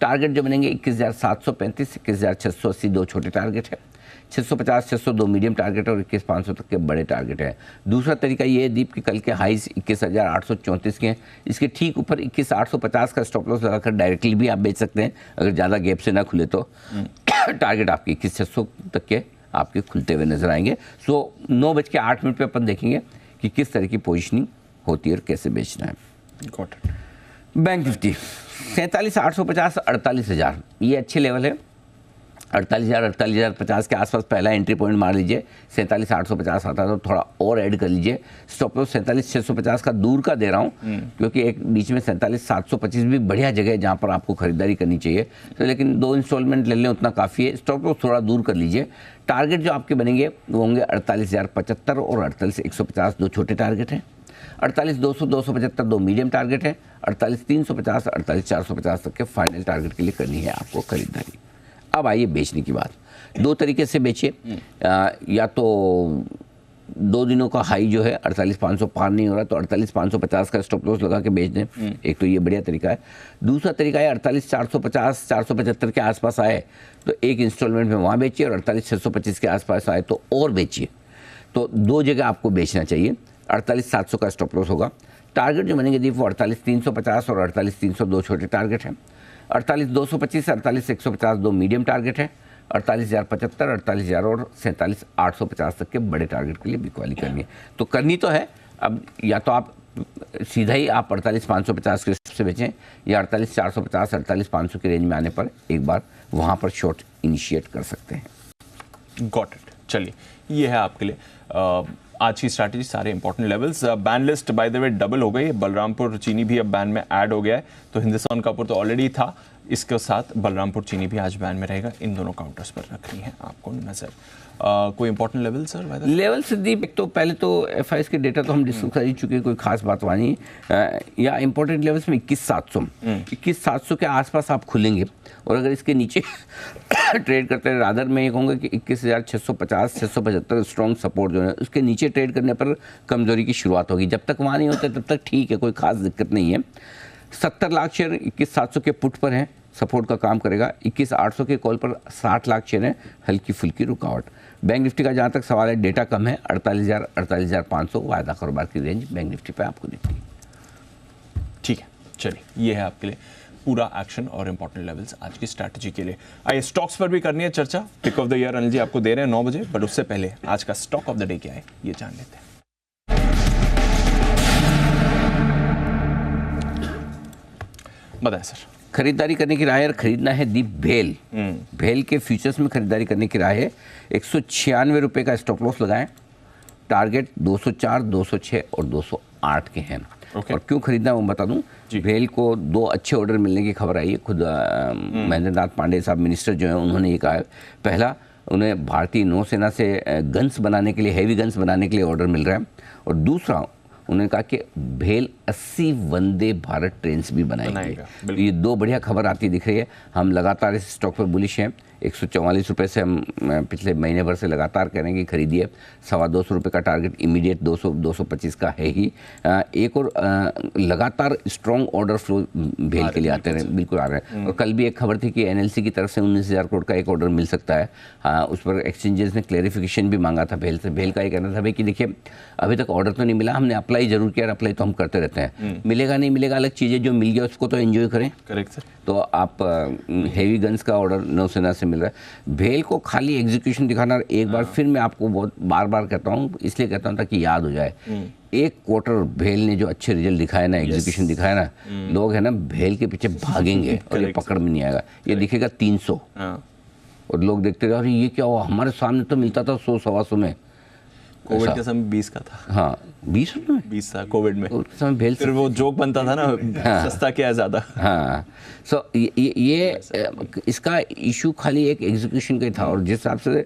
टारगेट जो बनेंगे 21,735, 21,680 दो छोटे टारगेट है। 650 602 मीडियम टारगेट है और 21,500 तक के बड़े टारगेट है। दूसरा तरीका ये है दीप कि कल के हाईज 21,834 के हैं, इसके ठीक ऊपर 21,850 का स्टॉप लॉस लगाकर डायरेक्टली भी आप बेच सकते हैं अगर ज़्यादा गैप से ना खुले तो। टारगेट आपके 21,600 तक के आपके खुलते हुए नजर आएंगे। सो 9:08 पे अपन देखेंगे कि किस तरह की पोजिशनिंग होती है और कैसे बेचना है। बैंक निफ्टी 47,850 48,000 ये अच्छे लेवल है। 48,000 48,050 के आसपास पहला एंट्री पॉइंट मार लीजिए। 47,850 आता है तो थोड़ा और ऐड कर लीजिए। स्टॉप लॉस 47,650 का दूर का दे रहा हूँ क्योंकि एक बीच में 47,725 भी बढ़िया जगह है जहाँ पर आपको खरीदारी करनी चाहिए। तो लेकिन 2 इंस्टॉलमेंट ले लें उतना काफ़ी है। स्टॉप लॉस थोड़ा दूर कर लीजिए। टारगेट जो आपके बनेंगे वो होंगे 48,075 और 48,150 दो छोटे टारगेट हैं। 48,200 275 दो मीडियम टारगेट है। 48,350 48,450 तक के फाइनल टारगेट के लिए करनी है आपको खरीदारी। अब आइए बेचने की बात। दो तरीके से बेचिए, या तो 2 दिनों का हाई जो है 48,500 पार नहीं हो रहा तो 48,550 का स्टॉप लॉस लगा के बेच दें, एक तो ये बढ़िया तरीका है। दूसरा तरीका है 48,450 475 के आसपास आए तो एक इंस्टॉलमेंट में वहाँ बेचिए और 48,625 के आसपास आए तो और बेचिए। तो दो जगह आपको बेचना चाहिए। 48,700 का स्टॉप लॉस होगा। टारगेट जो बनेंगे दी वो 48,350 और 48,300 दो छोटे टारगेट हैं। 48,225 48,150 दो मीडियम टारगेट है। 48,075 48,000 और 47,850 तक के बड़े टारगेट के लिए बिकवाली करनी है। तो करनी तो है, अब या तो आप सीधा ही आप 48,550 के से बेचें या 48,450 48,500 के रेंज में आने पर एक बार वहाँ पर शॉर्ट इनिशिएट कर सकते हैं। Got it. चलिए ये है आपके लिए आज की स्ट्रैटेजी, सारे important levels. Ban list by the way double हो गई। बलरामपुर चीनी भी अब बैन में ऐड हो गया है। तो हिंदुस्तान कपूर तो ऑलरेडी था, इसके साथ बलरामपुर चीनी भी आज बैन में रहेगा। इन दोनों काउंटर्स पर रखनी है आपको नजर। कोई इंपॉर्टेंट लेवल सर? लेवल से दीप तो पहले तो एफआईएस के डेटा तो हम डिस्कस कर ही चुके हैं, कोई खास बात वहाँ नहीं। या इंपॉर्टेंट लेवल्स में 21,700 के आसपास आप खुलेंगे और अगर इसके नीचे ट्रेड करते हैं, रादर मैं ये कहूँगा कि 21,650 675 स्ट्रॉन्ग सपोर्ट जो है उसके नीचे ट्रेड करने पर कमजोरी की शुरुआत होगी। जब तक वहाँ नहीं होते तब तक ठीक है, कोई खास दिक्कत नहीं है। 70 लाख शेयर 21,700 के पुट पर हैं, सपोर्ट का काम करेगा। 21,800 के कॉल पर 60 लाख शेयर है, हल्की फुल्की रुकावट। बैंक निफ्टी का जहाँ तक सवाल है, डेटा कम है। 48,000 48,500 वायदा कारोबार की रेंज बैंक निफ्टी पे आपको दिखती है। ठीक है, चलिए ये है आपके लिए पूरा एक्शन और इंपॉर्टेंट लेवल्स आज की स्ट्रैटेजी के लिए। आइए स्टॉक्स पर भी करनी है चर्चा। Pick of the year Anil ji आपको दे रहे हैं 9 बजे, बट उससे पहले आज का स्टॉक ऑफ द डे क्या है ये जान लेते हैं। बताएं सर। खरीदारी करने की राय है, खरीदना है दीप भेल। भेल के फ्यूचर्स में खरीदारी करने की राय है। 196 रुपये का स्टॉप लॉस लगाएं। टारगेट 204 206 और 208 के हैं। और क्यों खरीदना है वो बता दूं। भेल को 2 अच्छे ऑर्डर मिलने की खबर आई है। खुद महेंद्र नाथ पांडे साहब मिनिस्टर जो हैं उन्होंने ये कहा है। पहला, उन्हें भारतीय नौसेना से गन्स बनाने के लिए, हैवी गन्स बनाने के लिए ऑर्डर मिल रहा है। और दूसरा, उन्होंने कहा कि भेल 80 वंदे भारत ट्रेन भी बनाएंगे। ये 2 बढ़िया खबर आती दिख रही है। हम लगातार इस स्टॉक पर बुलिश हैं। 144 रुपये से हम पिछले महीने भर से लगातार कह रहे हैं कि खरीदिए। 225 रुपये का टारगेट इमीडिएट 200-225 का है ही। एक और लगातार स्ट्रॉन्ग ऑर्डर फ्लो भेल के लिए आते रहे, बिल्कुल आ रहे हैं। और कल भी एक खबर थी कि एनएलसी की तरफ से 19,000 करोड़ का एक ऑर्डर मिल सकता है। हाँ, उस पर एक्सचेंजेस ने क्लेरिफिकेशन भी मांगा था भेल से। भेल का ये कहना था भाई कि देखिए अभी तक ऑर्डर तो नहीं मिला, हमने अप्लाई जरूर किया, अप्लाई तो हम करते रहते हैं। मिलेगा नहीं मिलेगा अलग चीज़ है, जो मिल गया उसको तो एंजॉय करें। Correct sir. तो आप हेवी गन्स का ऑर्डर नौसेना से मिल रहा है। भेल को खाली एग्जीक्यूशन दिखाना, एक बार फिर मैं आपको बहुत बार बार कहता हूँ, इसलिए कहता हूँ ताकि याद हो जाए। एक क्वार्टर भेल ने जो अच्छे रिजल्ट दिखाए ना, एग्जीक्यूशन दिखाया ना, लोग है ना भेल के पीछे भागेंगे और ये पकड़ में नहीं आएगा। ये दिखेगा 300 और लोग देखते रहे अरे ये क्या हुआ, हमारे सामने तो मिलता था 100-125 में। कोविड के समय 20 का था। हाँ 20 रुपये में 20 था कोविड में। उस समय भेल फिर वो जोक बनता था ना, सस्ता क्या है ज़्यादा। हाँ, सो ये इसका इशू खाली एक एग्जीक्यूशन का ही था। और जिस हिसाब से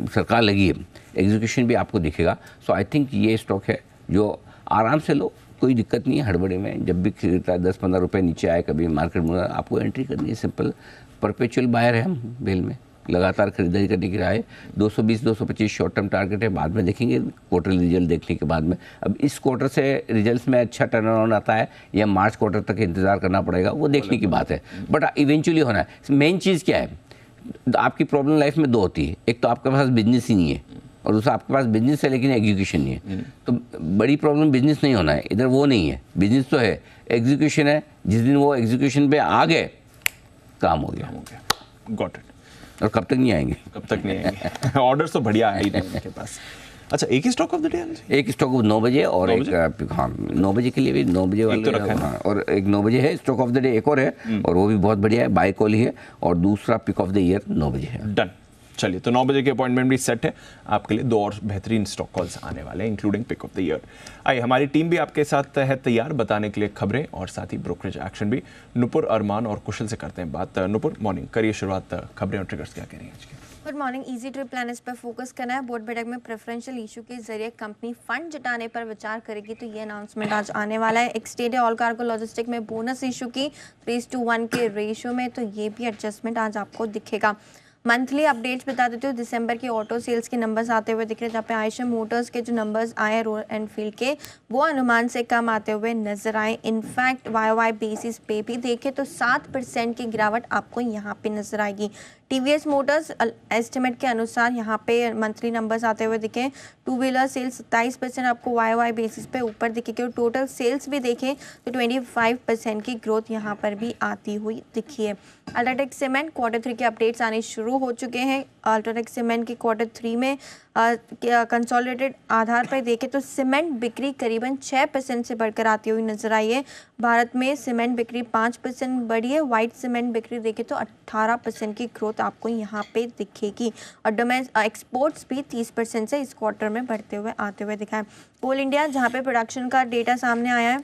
सरकार लगी है, एग्जीक्यूशन भी आपको दिखेगा। सो आई थिंक ये स्टॉक है जो आराम से लो, कोई दिक्कत नहीं है। हड़बड़ी में जब भी खरीदता है 10-15 रुपये नीचे आए कभी मार्केट में, आपको एंट्री करनी है। सिंपल परपेचुअल बायर है हम भेल में, लगातार खरीदारी करने की राय है। 220-225 शॉर्ट टर्म टारगेट है, बाद में देखेंगे क्वार्टरली रिजल्ट देखने के बाद में। अब इस क्वार्टर से रिजल्ट्स में अच्छा टर्न अराउंड आता है या मार्च क्वार्टर तक इंतजार करना पड़ेगा, वो देखने की बात है। बट इवेंचुअली होना है। मेन चीज़ क्या है, तो आपकी प्रॉब्लम लाइफ में दो होती है, एक तो आपके पास बिजनेस ही नहीं है और दूसरा आपके पास बिजनेस है लेकिन एग्जीक्यूशन नहीं है। तो बड़ी प्रॉब्लम बिजनेस नहीं होना है, इधर वो नहीं है, बिजनेस तो है, एग्जीक्यूशन है। जिस दिन वो एग्जीक्यूशन पे आ गए काम हो गया। Got it. और कब तक नहीं आएंगे? कब तक नहीं आएंगे? ऑर्डर्स तो बढ़िया है ही नहीं उनके पास। अच्छा, एक ही स्टॉक ऑफ द डे? एक स्टॉक 9 बजे और 9 एक हाँ 9 बजे के लिए भी 9 बजे वाले तो रखा है। हाँ, और एक 9 बजे है स्टॉक ऑफ द डे, एक और है और वो भी बहुत बढ़िया है, बाय कॉल ही है, और दूसरा पिक ऑफ द ईयर 9 बजे है। डन। चलिए, तो 9 बजे के अपॉइंटमेंट भी सेट है आपके लिए। 2 और बेहतरीन स्टॉक कॉल्स आने वाले हैं including pick of the year. आइए, हमारी टीम भी आपके साथ है तैयार बताने के लिए खबरें और साथ ही ब्रोकरेज एक्शन भी। नुपुर, अरमान और कुशल से करते हैं बात। नुपुर, मॉर्निंग, करिए शुरुआत। खबरें और ट्रिगर्स क्या कह रही हैं आज की? Good morning. Easy trip planners पर फोकस करना है। बोर्ड बैठक में प्रेफरेंशियल इशू के जरिए कंपनी फंड जुटाने पर विचार करेगी, तो ये अनाउंसमेंट आज आने वाला है। एक्सटेड ऑल कार्गो लॉजिस्टिक में बोनस इशू की 3:1 के रेशियो में, तो ये भी एडजस्टमेंट आज आपको दिखेगा। मंथली अपडेट्स बता देती हूँ। दिसंबर की ऑटो सेल्स के नंबर्स आते हुए दिख रहे हैं, जहाँ पे आयशर मोटर्स के जो नंबर्स आए रॉयल एनफील्ड के, वो अनुमान से कम आते हुए नजर आए। इनफैक्ट वाई बेसिस पे भी देखें तो 7% की गिरावट आपको यहाँ पे नजर आएगी। टीवीएस मोटर्स एस्टिमेट के अनुसार यहाँ पे मंथली नंबर्स आते हुए दिखे। टू व्हीलर सेल्स 27% आपको वाई बेसिस पे ऊपर दिखेगी और टोटल सेल्स भी देखें तो 25% की ग्रोथ यहाँ पर भी आती हुई दिखी है। अल्ट्राटेक सीमेंट Q3 के अपडेट्स आने शुरू हो चुके हैं। अल्ट्राटेक सीमेंट की Q3 में कंसोलिडेटेड आधार पर देखें तो सीमेंट बिक्री करीबन 6% से बढ़कर आती हुई नजर आई है। भारत में सीमेंट बिक्री 5% बढ़ी है। वाइट सीमेंट बिक्री देखें तो 18% की ग्रोथ आपको यहाँ पे दिखेगी और डोमेस्टिक एक्सपोर्ट्स भी 30% से इस क्वार्टर में बढ़ते हुए आते हुए दिखा है। कोल इंडिया, जहाँ पे प्रोडक्शन का डेटा सामने आया है,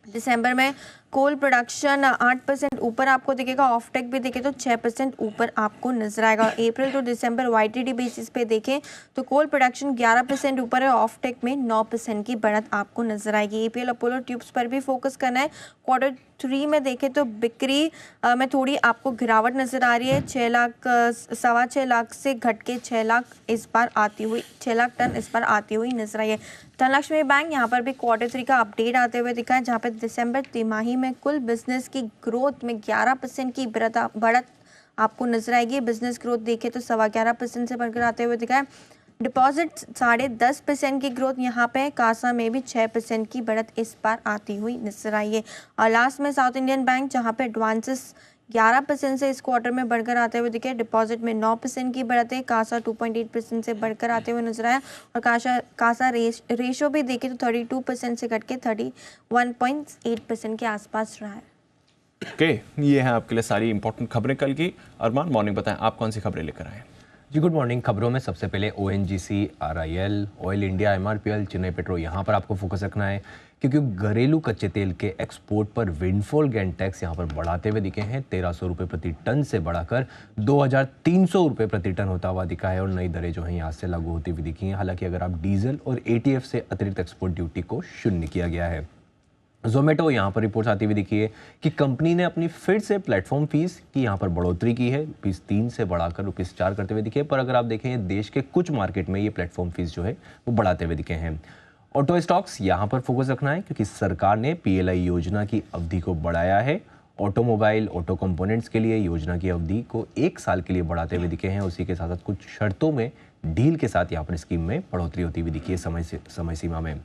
दिसंबर में कोल प्रोडक्शन 8% ऊपर आपको दिखेगा। ऑफटेक भी देखें तो 6% ऊपर आपको नजर आएगा। अप्रैल टू दिसंबर YTD बेसिस पे देखें तो कोल प्रोडक्शन 11% ऊपर है, ऑफटेक में 9% की बढ़त आपको नजर आएगी। APL अपोलो ट्यूब्स पर भी फोकस करना है। Q3 में देखें तो बिक्री में थोड़ी आपको गिरावट नजर आ रही है। 6 लाख से घट के 6 लाख इस बार आती हुई 6 लाख टन इस बार आती हुई नजर आई है। धनलक्ष्मी बैंक, यहाँ पर भी Q3 का अपडेट आते हुए दिखा है, जहाँ पे दिसंबर तिमाही में कुल बिजनेस की ग्रोथ में 11% की बढ़त आपको नजर आएगी। बिजनेस ग्रोथ देखें तो 11.25% से बढ़कर आते हुए दिखा है। डिपॉजिट 10.5% की ग्रोथ यहाँ पे है। कासा में भी 6% की बढ़त इस बार आती हुई नजर आई है। और लास्ट में साउथ इंडियन बैंक, जहाँ पे एडवांसेस 11% से इस क्वार्टर में बढ़कर आते हुए दिखे। डिपॉजिट में 9% की बढ़त है। कासा 2.8% से बढ़कर आते हुए नजर आया और कासा रेशो भी देखे तो 32% से घट के 31.8% के आसपास रहा है। ओके, ये है आपके लिए सारी इंपॉर्टेंट खबरें कल की। अरमान, मॉर्निंग, बताएं आप कौन सी खबरें लेकर आए? जी गुड मॉर्निंग। खबरों में सबसे पहले ONGC, RIL, oil India, MRPL, Chennai petro, यहाँ पर आपको फोकस रखना है क्योंकि घरेलू कच्चे तेल के एक्सपोर्ट पर विंडफॉल गेन टैक्स यहाँ पर बढ़ाते हुए दिखे हैं। 1300 रुपये प्रति टन से बढ़ाकर 2300 रुपये प्रति टन होता हुआ दिखा है और नई दरें जो हैं यहाँ से लागू होती हुई दिखी हैं। हालांकि अगर आप डीजल और ATF से अतिरिक्त एक्सपोर्ट ड्यूटी को शून्य किया गया है। जोमेटो, यहाँ पर रिपोर्ट्स आती हुई दिखी है कि कंपनी ने अपनी फिर से प्लेटफॉर्म फीस की यहाँ पर बढ़ोतरी की है। ₹3 से बढ़ाकर ₹4 करते हुए दिखे। पर अगर आप देखें देश के कुछ मार्केट में ये प्लेटफॉर्म फीस जो है वो बढ़ाते हुए दिखे हैं। ऑटो स्टॉक्स, यहाँ पर फोकस रखना है क्योंकि सरकार ने PLI योजना की अवधि को बढ़ाया है। ऑटोमोबाइल, ऑटो कंपोनेंट्स के लिए योजना की अवधि को 1 साल के लिए बढ़ाते हुए दिखे हैं। उसी के साथ साथ कुछ शर्तों में ढील के साथ यहाँ पर स्कीम में बढ़ोतरी होती हुई दिखी है समय सीमा में।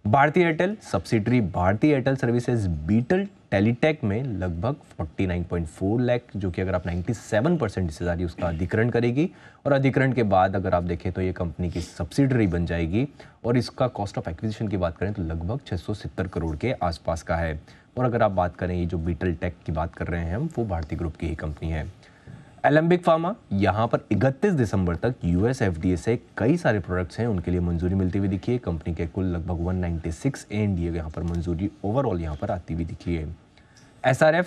भारतीय एयरटेल सब्सिडरी भारतीय एयरटेल सर्विसेज बीटल टेलीटेक में लगभग 49.4 लाख, जो कि अगर आप 97% हिस्सेदारी उसका अधिग्रहण करेगी और अधिग्रहण के बाद अगर आप देखें तो ये कंपनी की सब्सिडरी बन जाएगी और इसका कॉस्ट ऑफ एक्विजिशन की बात करें तो लगभग 670 करोड़ के आसपास का है। और अगर आप बात करें ये जो बीटल टेक की बात कर रहे हैं हम, वो भारतीय ग्रुप की ही कंपनी है। एलेम्बिक फार्मा, यहाँ पर 31 दिसंबर तक US FDA से कई सारे प्रोडक्ट्स हैं उनके लिए मंजूरी मिलती हुई दिखी है। कंपनी के कुल लगभग 196 ANDA यहाँ पर मंजूरी ओवरऑल यहाँ पर आती हुई दिखी है। SRF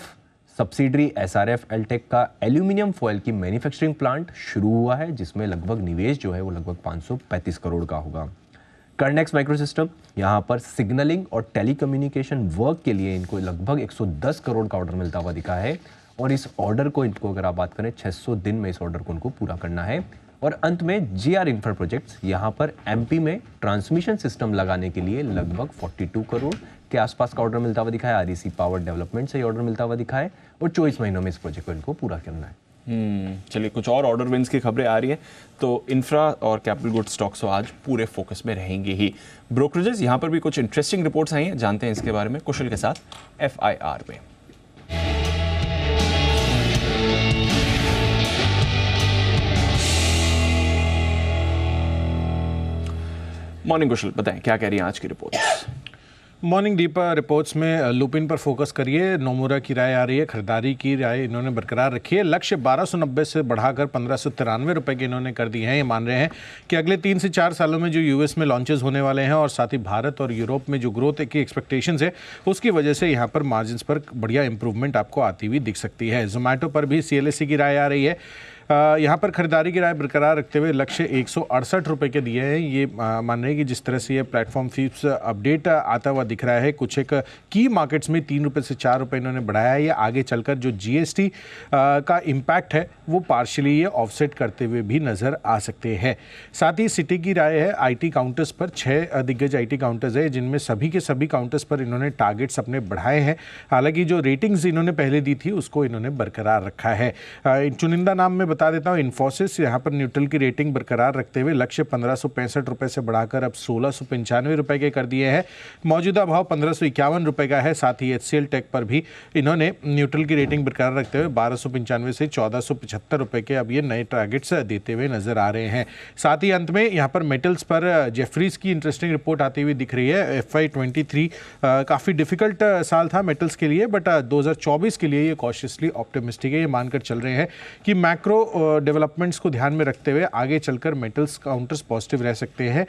सब्सिडरी SRF एल्टेक का एल्यूमिनियम फॉयल की मैन्युफैक्चरिंग प्लांट शुरू हुआ है, जिसमें लगभग निवेश जो है वो लगभग 535 करोड़ का होगा। कर्नेक्स माइक्रोसिस्टम, यहाँ पर सिग्नलिंग और टेलीकम्युनिकेशन वर्क के लिए इनको लगभग 110 करोड़ का ऑर्डर मिलता हुआ दिखा है और इस ऑर्डर को इनको अगर आप बात करें 600 दिन में इस ऑर्डर को उनको पूरा करना है। और अंत में GR इंफ्रा प्रोजेक्ट्स, यहाँ पर MP में ट्रांसमिशन सिस्टम लगाने के लिए लगभग 42 करोड़ के आसपास का ऑर्डर मिलता हुआ दिखा है। REC पावर डेवलपमेंट से ऑर्डर मिलता हुआ दिखा है और 24 महीनों में इस प्रोजेक्ट को इनको पूरा करना है। चलिए कुछ और ऑर्डर विंस की खबरें आ रही हैं, तो इंफ्रा और कैपिटल गुड स्टॉक्स तो आज पूरे फोकस में रहेंगे ही। ब्रोकरेजेस यहाँ पर भी कुछ इंटरेस्टिंग रिपोर्ट्स आई हैं, जानते हैं इसके बारे में कुशल के साथ FIR में। मॉर्निंग कुशल, बताएं क्या कह रही हैं आज की रिपोर्ट्स? मॉर्निंग दीपा रिपोर्ट्स में लुपिन पर फोकस करिए। नोमुरा की राय आ रही है, खरीदारी की राय इन्होंने बरकरार रखी है। लक्ष्य 1290 से बढ़ाकर 1593 रुपए के इन्होंने कर दिए हैं। ये मान रहे हैं कि अगले 3 से 4 सालों में जो यूएस में लॉन्चेस होने वाले हैं और साथ ही भारत और यूरोप में जो ग्रोथ की एक्सपेक्टेशंस है उसकी वजह से यहाँ पर मार्जिन पर बढ़िया इंप्रूवमेंट आपको आती हुई दिख सकती है। जोमेटो पर भी CLSC की राय आ रही है। यहाँ पर खरीदारी की राय बरकरार रखते हुए लक्ष्य 168 रुपये के दिए हैं। ये मान रहे हैं कि जिस तरह से ये प्लेटफॉर्म फीस अपडेट आता हुआ दिख रहा है, कुछ एक की मार्केट्स में 3 रुपये से 4 रुपये इन्होंने बढ़ाया है। ये आगे चलकर जो GST का इम्पैक्ट है वो पार्शली ये ऑफसेट करते हुए भी नज़र आ सकते हैं। साथ ही सिटी की राय है IT काउंटर्स पर 6 दिग्गज IT काउंटर्स है जिनमें सभी के सभी काउंटर्स पर इन्होंने टारगेट्स अपने बढ़ाए हैं। हालांकि जो रेटिंग्स इन्होंने पहले दी थी उसको इन्होंने बरकरार रखा है। चुनिंदा नाम में बता देता हूँ, इन्फोसिस यहाँ पर न्यूट्रल की रेटिंग बरकरार रखते हुए लक्ष्य 1565 रुपये से बढ़ाकर अब 1695 रुपये के कर दिए हैं। मौजूदा भाव 1551 रुपये का है। साथ ही HCL टेक पर भी इन्होंने न्यूट्रल की रेटिंग बरकरार रखते हुए 1295 से 1475 रुपये के अब ये नए टारगेट्स देते हुए नजर आ रहे हैं। साथ ही अंत में यहाँ पर मेटल्स पर जेफरीज की इंटरेस्टिंग रिपोर्ट आती हुई दिख रही है। FY23 काफ़ी डिफिकल्ट साल था मेटल्स के लिए, बट 2024 के लिए ये कॉशियसली ऑप्टिमिस्टिक है। ये मानकर चल रहे हैं कि मैक्रो डेवलपमेंट्स को ध्यान में रखते हुए आगे चलकर मेटल्स काउंटर्स पॉजिटिव रह सकते हैं।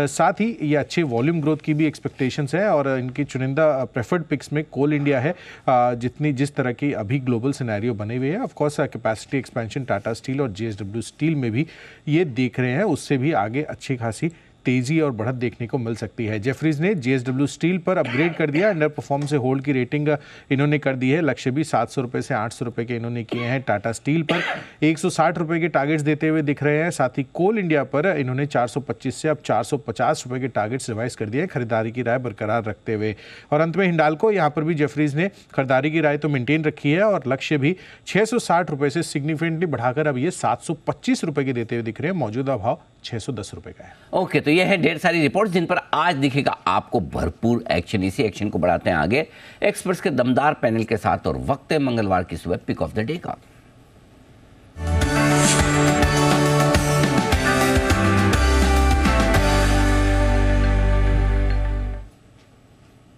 साथ ही ये अच्छे वॉल्यूम ग्रोथ की भी एक्सपेक्टेशंस है और इनकी चुनिंदा प्रेफर्ड पिक्स में कोल इंडिया है। जिस तरह की अभी ग्लोबल सिनेरियो बने हुए हैं, of course capacity expansion Tata steel और JSW स्टील में भी ये देख रहे हैं, उससे भी आगे अच्छी खासी तेजी और बढ़त देखने को मिल सकती है। जेफरीज ने JSW स्टील पर अपग्रेड कर दिया, अंडर परफॉर्म से होल्ड की रेटिंग इन्होंने कर दी है। लक्ष्य भी 700 रुपये से 800 रुपये के इन्होंने किए हैं। टाटा स्टील पर 160 रुपये के टारगेट्स देते हुए दिख रहे हैं। साथ ही कोल इंडिया पर इन्होंने 425 से अब 450 रुपये के टारगेट्स रिवाइज कर दिए हैं, खरीदारी की राय बरकरार रखते हुए। और अंत में हिंडाल्को, यहाँ पर भी जेफरीज ने खरीदारी की राय तो मेंटेन रखी है और लक्ष्य भी 660 रुपये से सिग्निफिकेंटली बढ़ाकर अब ये 725 रुपये के देते हुए दिख रहे हैं। मौजूदा भाव 610 रुपये का है। ओके, तो ये है ढेर सारी रिपोर्ट्स जिन पर आज दिखेगा आपको भरपूर एक्शन। इसी एक्शन को बढ़ाते हैं आगे एक्सपर्ट्स के दमदार पैनल के साथ और वक्त है मंगलवार की सुबह पिक ऑफ द डे का।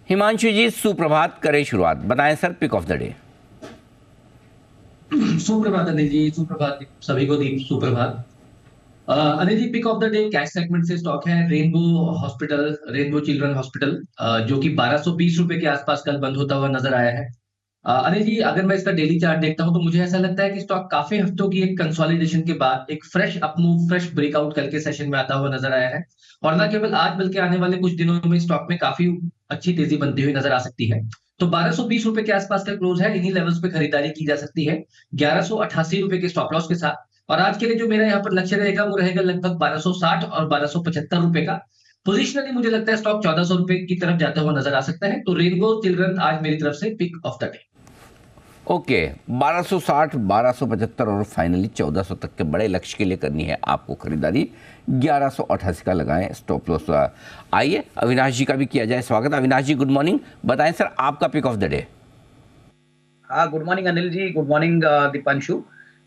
हिमांशु जी सुप्रभात, करें शुरुआत, बताएं sir pick of the day. सुप्रभात अनिल जी, सुप्रभात सभी को, दीप सुप्रभात। Anil ji, pick of the day cash segment से स्टॉक है रेनबो चिल्ड्रन हॉस्पिटल, जो कि 1220 रुपए के आसपास कल बंद होता हुआ नजर आया है। अनिल जी, अगर मैं इसका डेली चार्ट देखता हूं तो मुझे ऐसा लगता है कि स्टॉक काफी हफ्तों की एक कंसोलिडेशन के बाद एक फ्रेश अपमूव, फ्रेश ब्रेकआउट कल के सेशन में आता हुआ नजर आया है। और न केवल आज बल्कि आने वाले कुछ दिनों में स्टॉक में काफी अच्छी तेजी बनती हुई नजर आ सकती है। तो 1220 रुपए के आसपास का क्लोज है, इन्हीं लेवल्स पे खरीदारी की जा सकती है 1188 रुपए के स्टॉप लॉस के साथ। और आज के लिए जो मेरा यहाँ पर लक्ष्य रहेगा वो रहेगा लगभग 1260 और 1275 रुपए का। पोजिशनली मुझे लगता है स्टॉक 1400 रुपए की तरफ जाता हुआ नजर आ सकता है। तो रेनबो चिल्ड्रन आज मेरी तरफ से pick of the day. Okay, 1260, 1275 और फाइनली 1400 तक के बड़े लक्ष्य के लिए करनी है आपको खरीदारी। 1188 का लगाएं स्टॉप लॉस। आइए अविनाश जी का भी किया जाए स्वागत। अविनाश जी गुड मॉर्निंग, बताएं सर आपका पिक ऑफ द डे। हाँ, good morning Anil ji, good morning Deepanshu.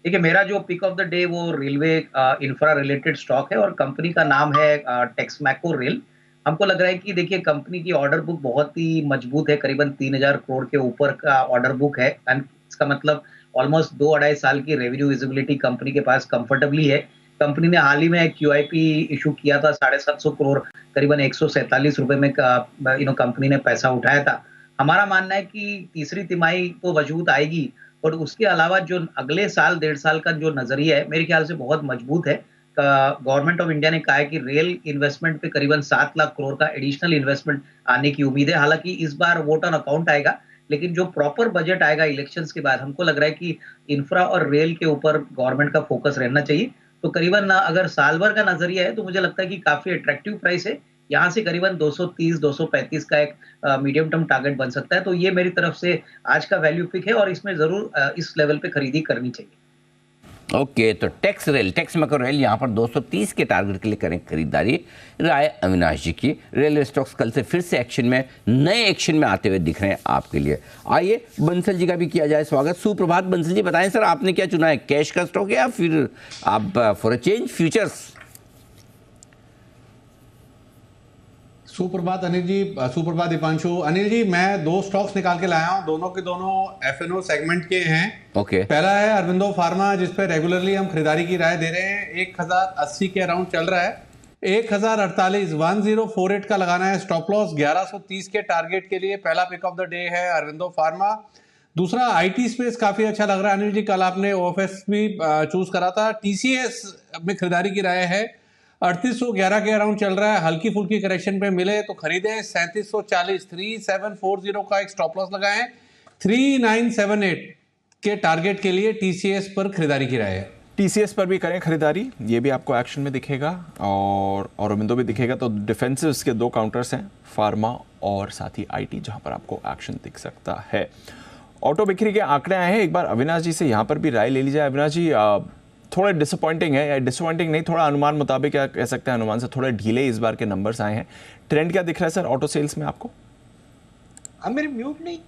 देखिए, मेरा जो पिक ऑफ द डे वो रेलवे इंफ्रा रिलेटेड स्टॉक है और कंपनी का नाम है टेक्समैको रेल। हमको लग रहा है कि देखिए कंपनी की ऑर्डर बुक बहुत ही मजबूत है, करीबन 3000 करोड़ के ऊपर का ऑर्डर बुक है। एंड इसका मतलब ऑलमोस्ट 2-2.5 साल की रेवेन्यू विजिबिलिटी कंपनी के पास कंफर्टेबली है। कंपनी ने हाल ही में एक QIP इशू किया था 750 करोड़, करीबन 147 रुपए में कंपनी ने पैसा उठाया था। हमारा मानना है कि तीसरी तिमाही तो वजूद आएगी और उसके अलावा जो अगले साल 1.5 साल का जो नजरिया है मेरे ख्याल से बहुत मजबूत है। गवर्नमेंट ऑफ इंडिया ने कहा है कि रेल इन्वेस्टमेंट पे करीबन 7 लाख करोड़ का एडिशनल इन्वेस्टमेंट आने की उम्मीद है। हालांकि इस बार वोट ऑन अकाउंट आएगा, लेकिन जो प्रॉपर बजट आएगा इलेक्शंस के बाद, हमको लग रहा है कि इंफ्रा और रेल के ऊपर गवर्नमेंट का फोकस रहना चाहिए। तो करीबन अगर साल भर का नजरिया है तो मुझे लगता है कि काफी अट्रैक्टिव प्राइस है। यहाँ से करीबन 230-235 का एक मीडियम टर्म टारगेट बन सकता है। तो ये मेरी तरफ से आज का वैल्यू पिक है और इसमें जरूर इस लेवल पे खरीदी करनी चाहिए। ओके, तो टेक्स मैको रेल यहाँ पर 230 के टारगेट के लिए करें खरीदारी। राय अविनाश जी की। रेलवे स्टॉक्स कल से फिर से नए एक्शन में आते हुए दिख रहे हैं आपके लिए। आइए बंसल जी का भी किया जाए स्वागत। सुप्रभात बंसल जी, बताएं सर आपने क्या चुना है, कैश का स्टॉक या फिर आप फॉर अ चेंज फ्यूचर्स? सुप्रभात अनिल जी, सुप्रभात दीपांशु। अनिल जी, मैं 2 स्टॉक्स निकाल के लाया हूं, दोनों के दोनों FNO सेगमेंट के हैं। ओके। पहला है अरविंदो फार्मा, जिस पे रेगुलरली हम खरीदारी की राय दे रहे हैं। 1080 के अराउंड चल रहा है। 1048 का लगाना है स्टॉप लॉस। 1130 के टारगेट के लिए पहला पिक ऑफ द डे है अरविंदो फार्मा। दूसरा IT स्पेस काफी अच्छा लग रहा है अनिल जी, कल आपने OFS भी चूज करा था। TCS में खरीदारी की राय है। 3811 के अराउंड चल रहा है, हल्की फुल्की करेक्शन पे मिले तो खरीदें। 3740 3740 का एक स्टॉप लॉस लगाएं। 3978 के टारगेट के लिए TCS पर खरीदारी की राय है। TCS पर भी करें खरीदारी, ये भी आपको एक्शन में दिखेगा और औरोबिंदो भी दिखेगा। तो डिफेंसिव्स के 2 काउंटर्स हैं, फार्मा और साथ ही IT, जहां पर आपको एक्शन दिख सकता है। ऑटो बिक्री के आंकड़े आए हैं, एक बार अविनाश जी से यहाँ पर भी राय ले लीजिए। अविनाश जी, थोड़ा डिसअपॉइंटिंग है, या डिसअपॉइंटिंग नहीं, थोड़ा अनुमान मुताबिक क्या कह सकते हैं, अनुमान से थोड़ा ढीले इस बार के नंबर्स आए हैं। ट्रेंड क्या दिख रहा है सर ऑटो सेल्स में आपको? अब मेरी म्यूट नहीं,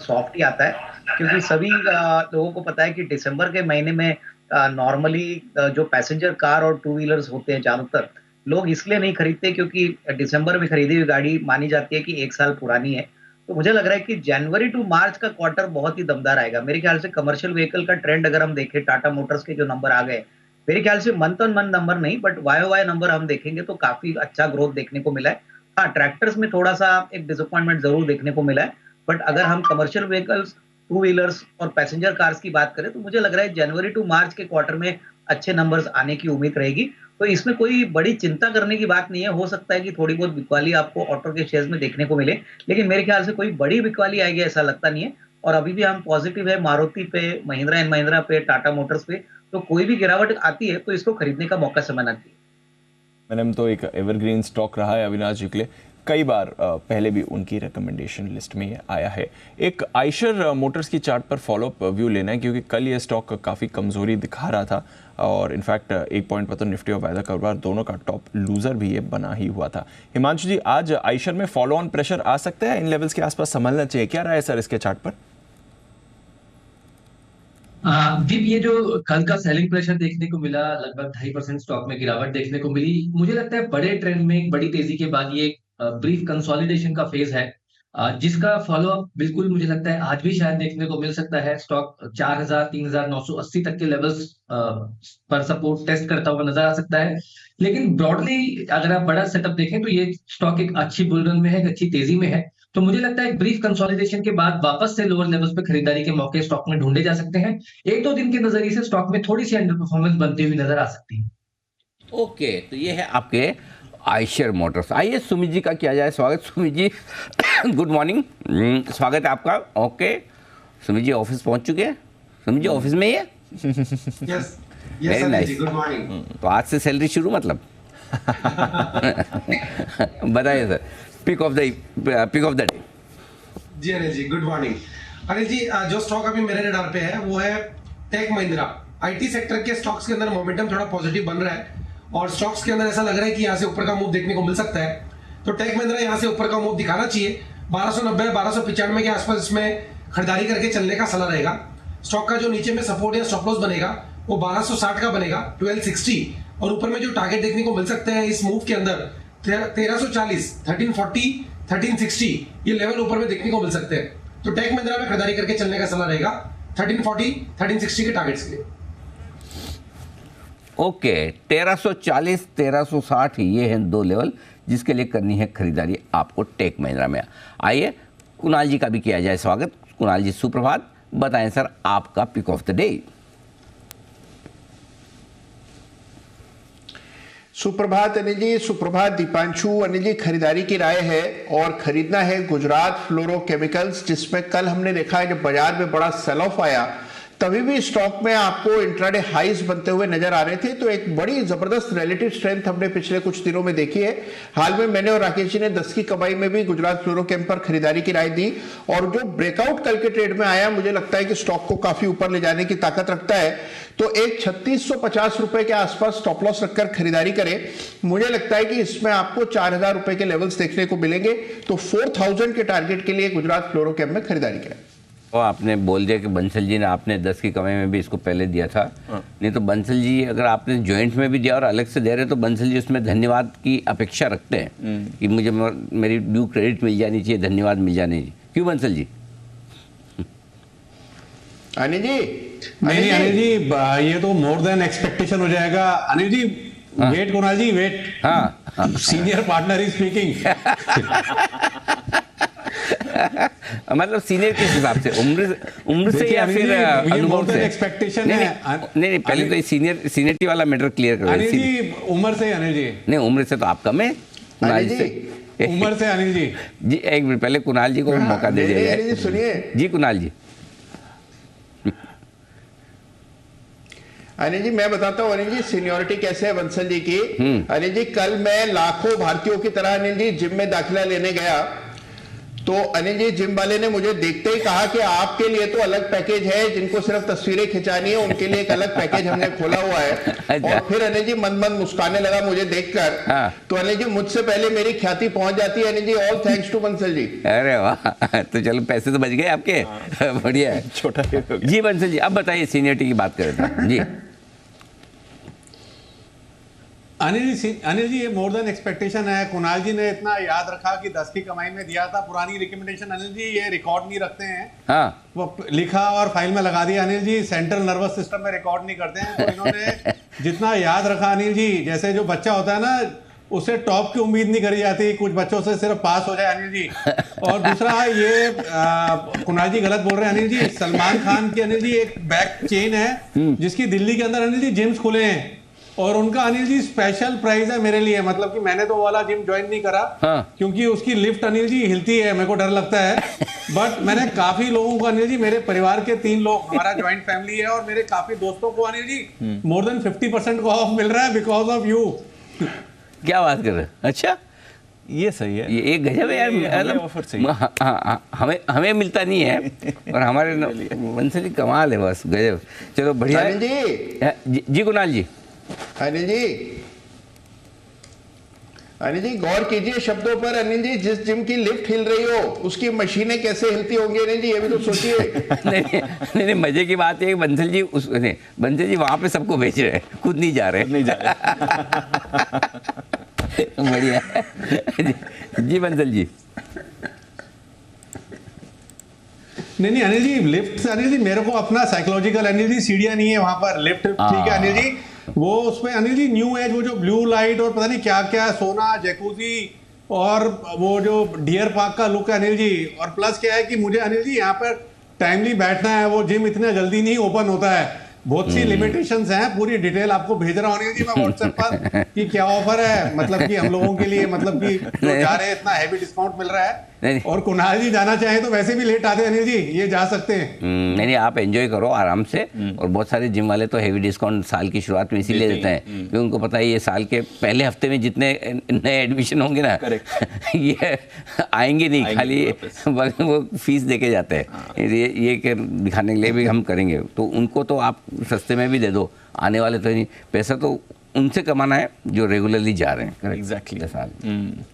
सॉफ्ट ही आता है क्योंकि सभी लोगों को पता है कि दिसंबर के महीने में नॉर्मली जो पैसेंजर कार और 2 व्हीलर्स होते हैं ज्यादातर लोग इसलिए नहीं खरीदते क्योंकि दिसंबर में खरीदी हुई गाड़ी मानी जाती है कि 1 साल पुरानी है। तो मुझे लग रहा है कि जनवरी टू मार्च का क्वार्टर बहुत ही दमदार आएगा। मेरे ख्याल से कमर्शियल व्हीकल का ट्रेंड अगर हम देखें, टाटा मोटर्स के जो नंबर आ गए, मेरे ख्याल से मंथ ऑन मंथ नंबर नहीं बट YOY नंबर हम देखेंगे तो काफी अच्छा ग्रोथ देखने को मिला है। हाँ, ट्रैक्टर्स में थोड़ा सा एक डिसअपॉइंटमेंट जरूर देखने को मिला है, बट अगर हम कमर्शियल व्हीकल्स, 2 व्हीलर्स और पैसेंजर कार्स की बात करें तो मुझे लग रहा है जनवरी टू मार्च के क्वार्टर में अच्छे नंबर्स आने की उम्मीद रहेगी। तो इसमें कोई बड़ी चिंता करने की बात नहीं है। हो सकता है कि थोड़ी बहुत बिकवाली आपको ऑटो के शेयर्स में देखने को मिले, लेकिन मेरे ख्याल से कोई बड़ी बिकवाली आएगी ऐसा लगता नहीं है। और अभी भी हम पॉजिटिव है मारुति पे, महिंद्रा एंड महिंद्रा पे, टाटा मोटर्स पे। तो कोई भी गिरावट आती है तो इसको खरीदने का मौका समझना चाहिए। मैंने तो एक एवरग्रीन स्टॉक रहा है अविनाश जी के लिए, कई बार पहले भी उनकी रिकमेंडेशन लिस्ट में ये आया है। एक आइशर मोटर्स की चार्ट पर फॉलोअप व्यू लेना है, क्योंकि कल ये स्टॉक काफ़ी कमजोरी दिखा रहा था और इनफैक्ट एक पॉइंट पर तो निफ्टी और वायदा कारोबार दोनों का टॉप लूजर भी ये बना ही हुआ था। हिमांशु जी, आज आइशर में फॉलो ऑन प्रेशर आ सकता है, इन लेवल्स के आसपास संभलना चाहिए, क्या रहा है सर इसके चार्ट पर? दीप, ये जो कल का सेलिंग प्रेशर देखने को मिला, लगभग 2.5% स्टॉक में गिरावट देखने को मिली। मुझे लगता है बड़े ट्रेंड में एक बड़ी तेजी के बाद ये ब्रीफ कंसोलिडेशन का फेज है, जिसका फॉलोअप बिल्कुल मुझे लगता है आज भी शायद देखने को मिल सकता है। स्टॉक 4000 3980 तक के लेवल्स पर सपोर्ट टेस्ट करता हुआ नजर आ सकता है। लेकिन ब्रॉडली अगर आप बड़ा सेटअप देखें तो ये स्टॉक एक अच्छी बुल रन में है, एक अच्छी तेजी में है। तो मुझे लगता है ब्रीफ कंसोलिडेशन के बाद वापस से लोअर लेवल्स पे खरीदारी के मौके स्टॉक में ढूंढे जा सकते हैं। 1-2 दिन के नजरिए से स्टॉक में थोड़ी सी अंडर परफॉर्मेंस बनती हुई नजर आ सकती है। ओके, तो ये है आपके आइशर मोटर्स। आइए सुमित जी का किया जाए स्वागत। सुमित जी गुड मॉर्निंग, स्वागत है आपका। ओके, सुमित जी ऑफिस पहुंच चुके हैं? सुमित जी ऑफिस में ही है? Yes, very nice. Good morning. तो आज से सैलरी शुरू मतलब बताइए sir, pick of the day. जी अनिल जी, गुड मॉर्निंग। अनिल जी, जो स्टॉक अभी मेरे रडार पे है वो है टेक महिंद्रा। IT सेक्टर के स्टॉक्स के अंदर मोमेंटम थोड़ा पॉजिटिव बन रहा है और स्टॉक्स के अंदर ऐसा लग रहा है कि यहाँ से ऊपर का मूव देखने को मिल सकता है। तो टेक महिंद्रा यहाँ से ऊपर का मूव दिखाना चाहिए। 1290 1295 के आसपास इसमें खरीदारी करके चलने का सलाह रहेगा। स्टॉक का जो नीचे में सपोर्ट या स्टॉप लॉस बनेगा वो 1260 का बनेगा, 1260, और ऊपर में जो टारगेट देखने को मिल सकते हैं इस मूव के अंदर 1340, 1340, 1360 ये लेवल ऊपर में देखने को मिल सकते हैं। तो टेक महिंद्रा में खरीदारी करके चलने का सलाह रहेगा 1340, 1360 के टारगेट्स के लिए। ओके, 1340 1360 ये हैं 2 लेवल जिसके लिए करनी है खरीदारी आपको टेक महिंद्रा में। आइए कुणाल जी का भी किया जाए स्वागत। कुणाल जी सुप्रभात, बताएं सर आपका पिक ऑफ द डे। सुप्रभात अनिल जी, सुप्रभात दीपांशु। अनिल जी, खरीदारी की राय है और खरीदना है गुजरात फ्लोरोकेमिकल्स, जिसमें कल हमने देखा है जब बाजार में बड़ा सेल ऑफ आया तभी भी स्टॉक में आपको इंट्राडे हाइज बनते हुए नजर आ रहे थे। तो एक बड़ी जबरदस्त रिलेटिव स्ट्रेंथ हमने पिछले कुछ दिनों में देखी है। हाल में मैंने और राकेश जी ने 10 की कमाई में भी गुजरात फ्लोरोकेम पर खरीदारी की राय दी, और जो ब्रेकआउट कल के ट्रेड में आया मुझे लगता है कि स्टॉक को काफी ऊपर ले जाने की ताकत रखता है। तो एक 3650 रुपए के आसपास स्टॉप लॉस रखकर खरीदारी करें। मुझे लगता है कि इसमें आपको 4000 रुपए के लेवल्स देखने को मिलेंगे। तो 4000 के टारगेट के लिए गुजरात फ्लोरोकेम में खरीदारी करें। तो आपने बोल दिया कि बंसल जी ने आपने 10 की कमाई में भी इसको पहले दिया था। नहीं तो बंसल जी अगर आपने जॉइंट में भी दिया और अलग से दे रहे तो बंसल जी उसमें धन्यवाद की अपेक्षा रखते हैं कि मुझे मेरी ड्यू क्रेडिट मिल जानी चाहिए, धन्यवाद मिल जानी चाहिए। क्यों बंसल जी? अनिल जी नहीं अनिल जी, ये तो मोर देन एक्सपेक्टेशन हो जाएगा। अनिल जी वेट, कुणाल जी वेट। हाँ, सीनियर पार्टनर इज स्पीकिंग। मतलब सीनियर किस हिसाब से, उम्र से या फिर अनुभव से? एक्सपेक्टेशन नहीं, है। नहीं पहले तो सीनियरिटी वाला मैटर क्लियर करो। अनिल जी उम्र से, अनिल जी नहीं उम्र से तो आप कम है कुणाल जी। उम्र से अनिल जी जी एक मिनट पहले कुणाल जी को मौका दे दिया जाए। सुनिए जी कुणाल जी। अनिल जी मैं बताता हूँ अनिल जी सीनियोरिटी कैसे है बंसल जी की। अनिल जी कल मैं लाखों भारतीयों की तरह अनिल जी जिम में दाखिला लेने गया, तो अनिल जी जिम वाले ने मुझे देखते ही कहा कि आपके लिए तो अलग पैकेज है, जिनको सिर्फ तस्वीरें खिंचानी है उनके लिए एक अलग पैकेज हमने खोला हुआ है। और फिर अनिल जी मन मन मुस्काने लगा मुझे देखकर। तो अनिल जी मुझसे पहले मेरी ख्याति पहुंच जाती है Anil ji. All thanks to Bansal ji. अरे वाह, तो चलो पैसे तो बच गए आपके। बढ़िया है। छोटा जी बंसल जी अब बताइए, सीनियरिटी की बात करें था जी। अनिल जी ये मोर देन एक्सपेक्टेशन है। कुणाल जी ने इतना याद रखा कि 10 की कमाई में दिया था। पुरानी रिकमेंडेशन अनिल जी ये रिकॉर्ड नहीं रखते हैं। हाँ, वो लिखा और फाइल में लगा दिया Anil ji. Central nervous system में रिकॉर्ड नहीं करते हैं। तो इन्होंने जितना याद रखा अनिल जी, जैसे जो बच्चा होता है ना उससे टॉप की उम्मीद नहीं करी जाती, कुछ बच्चों से सिर्फ पास हो जाए अनिल जी। और दूसरा ये कुणाल जी गलत बोल रहे हैं अनिल जी। सलमान खान की अनिल जी एक बैक चेन है जिसकी दिल्ली के अंदर अनिल जी जिम्स खुले हैं, और उनका अनिल जी स्पेशल प्राइस है मेरे लिए। मतलब कि मैंने तो वो वाला जिम ज्वाइन नहीं करा क्योंकि उसकी लिफ्ट अनिल जी हिलती है, मेरे को डर लगता है। बट मैंने काफी लोगों को अनिल जी, मेरे परिवार के 3 लोग, हमारा ज्वाइंट फैमिली है, और मेरे काफी दोस्तों को अनिल जी मोर देन 50% को ऑफ मिल रहा है बिकॉज ऑफ यू। क्या बात कर रहे हैं? अच्छा ये सही है, ये एक गजब है यार। ऑफर सही हमें मिलता नहीं है और हमारे बंसल जी कमाल है, बस गजब। चलो बढ़िया है। जी कुणाल जी। अनिल जी गौर कीजिए शब्दों पर। अनिल जी जिस जिम की लिफ्ट हिल रही हो उसकी मशीनें कैसे हिलती होंगी अनिल जी, ये भी तो सोचिए। नहीं मजे की बात है कि बंसल जी वहां पे सबको भेज रहे हैं, खुद नहीं जा रहे। बढ़िया जी बंसल जी। नहीं अनिल जी लिफ्ट, अनिल जी मेरे को अपना साइकोलॉजिकल अनिल जी सीढ़ियां नहीं है वहां पर, लिफ्ट ठीक है अनिल जी। वो उसमें अनिल जी न्यू एज, वो जो ब्लू लाइट और पता नहीं क्या क्या सोना जैकूजी और वो जो डियर पार्क का लुक है अनिल जी। और प्लस क्या है कि मुझे अनिल जी यहाँ पर टाइमली बैठना है, वो जिम इतना जल्दी नहीं ओपन होता है, बहुत सी लिमिटेशंस हैं। पूरी डिटेल आपको भेज रहा हूँ अनिल जी मैं व्हाट्सएप पर कि क्या ऑफर है, मतलब कि हम लोगों के लिए, मतलब कि जो जा रहे हैं इतना हैवी डिस्काउंट मिल रहा है। और कुणाल जी जाना चाहे तो वैसे भी लेट आते हैं अनिल जी, ये जा सकते हैं। नहीं आप एंजॉय करो आराम से। और बहुत सारे जिम वाले तो हेवी डिस्काउंट साल की शुरुआत में इसीलिए देते हैं क्योंकि उनको पता है ये साल के पहले हफ्ते में जितने नए एडमिशन होंगे ना ये आएंगे नहीं, खाली वो फीस देके जाते हैं। ये दिखाने के लिए भी हम करेंगे, तो उनको तो आप सस्ते में भी दे दो, आने वाले तो नहीं, पैसा तो उनसे कमाना है जो रेगुलरली जा रहे हैं। एग्जैक्टली।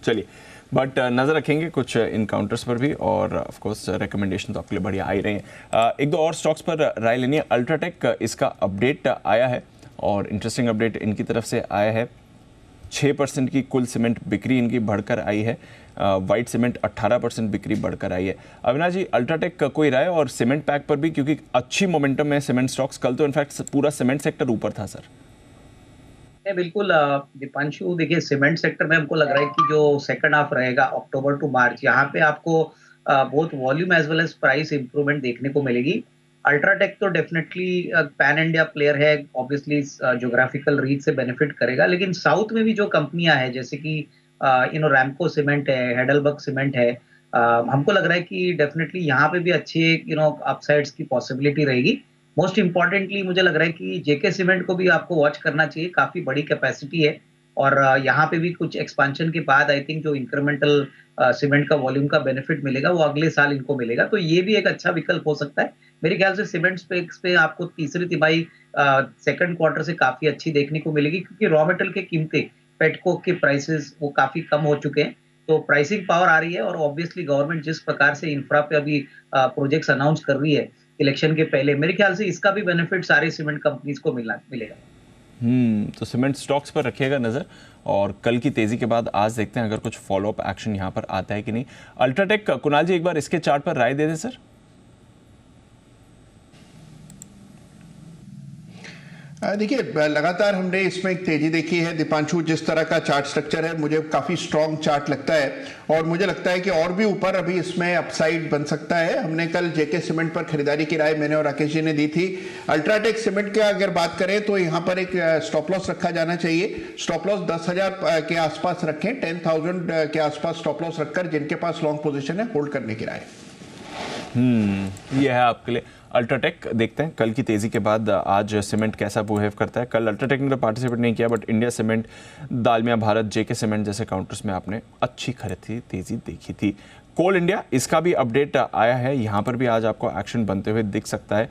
चलिए बट नज़र रखेंगे कुछ इनकाउंटर्स पर भी, और ऑफ कोर्स रिकमेंडेशन तो आपके लिए बढ़िया आ ही रही हैं। एक दो और स्टॉक्स पर राय लेनी है। अल्ट्राटेक, इसका अपडेट आया है और इंटरेस्टिंग अपडेट इनकी तरफ से आया है। 6% की कुल सीमेंट बिक्री इनकी बढ़कर आई है। वाइट सीमेंट 18% बिक्री बढ़कर आई है। अविनाश जी अल्ट्राटेक का कोई राय, और सीमेंट पैक पर भी क्योंकि अच्छी मोमेंटम है सीमेंट स्टॉक्स, कल तो इनफैक्ट पूरा सीमेंट सेक्टर ऊपर था सर। बिल्कुल दीपांशु, देखिए सीमेंट सेक्टर में हमको लग रहा है कि जो सेकंड हाफ रहेगा अक्टूबर टू मार्च, यहाँ पे आपको बहुत volume as well as price improvement देखने को मिलेगी। अल्ट्राटेक तो डेफिनेटली पैन इंडिया प्लेयर है, ऑब्वियसली ज्योग्राफिकल रीच से बेनिफिट करेगा, लेकिन साउथ में भी जो कंपनियां हैं जैसे कि रैमको सीमेंट है, हेडलबर्ग सीमेंट है, हमको लग रहा है कि डेफिनेटली यहाँ पे भी अच्छे अपसाइड्स की पॉसिबिलिटी रहेगी। मोस्ट इंपॉर्टेंटली मुझे लग रहा है कि जेके सीमेंट को भी आपको वॉच करना चाहिए, काफी बड़ी कैपेसिटी है और यहाँ पे भी कुछ एक्सपांशन के बाद आई थिंक जो इंक्रीमेंटल सीमेंट का वॉल्यूम का बेनिफिट मिलेगा वो अगले साल इनको मिलेगा, तो ये भी एक अच्छा विकल्प हो सकता है। मेरे ख्याल से सीमेंट स्पेक्स पे आपको तीसरी तिमाही सेकंड क्वार्टर से काफी अच्छी देखने को मिलेगी, क्योंकि रॉ मेटेरियल की कीमतें, पेटकोक के प्राइसेस वो काफी कम हो चुके हैं, तो प्राइसिंग पावर आ रही है। और ऑब्वियसली गवर्नमेंट जिस प्रकार से इंफ्रा पे अभी प्रोजेक्ट्स अनाउंस कर रही है इलेक्शन के पहले, मेरे ख्याल से इसका भी बेनिफिट सारे सीमेंट कंपनीज को मिलेगा। तो सीमेंट स्टॉक्स पर रखिएगा नजर, और कल की तेजी के बाद आज देखते हैं अगर कुछ फॉलोअप एक्शन यहां पर आता है कि नहीं। अल्ट्राटेक, कुणाल जी एक बार इसके चार्ट पर राय दे दें सर। देखिए, लगातार हमने इसमें एक तेजी देखी है। दीपांशु, जिस तरह का चार्ट स्ट्रक्चर है मुझे काफी स्ट्रॉन्ग चार्ट लगता है और मुझे लगता है कि और भी ऊपर अभी इसमें अपसाइड बन सकता है। हमने कल जेके सीमेंट पर खरीदारी की राय मैंने और राकेश जी ने दी थी। अल्ट्राटेक सीमेंट का अगर बात करें तो यहाँ पर एक स्टॉप लॉस रखा जाना चाहिए। स्टॉप लॉस 10,000 के आसपास रखें, 10,000 के आसपास स्टॉप लॉस रखकर जिनके पास लॉन्ग पोजिशन है होल्ड करने की राय। ये है आपके लिए अल्ट्राटेक। देखते हैं कल की तेजी के बाद आज सीमेंट कैसा बिहेव करता है। कल अल्ट्राटेक ने तो पार्टिसिपेट नहीं किया, but India Cement, Dalmia Bharat, JK Cement जैसे काउंटर्स में आपने अच्छी खरीदी तेजी देखी थी। कोल इंडिया, इसका भी अपडेट आया है, यहाँ पर भी आज आपको एक्शन बनते हुए दिख सकता है।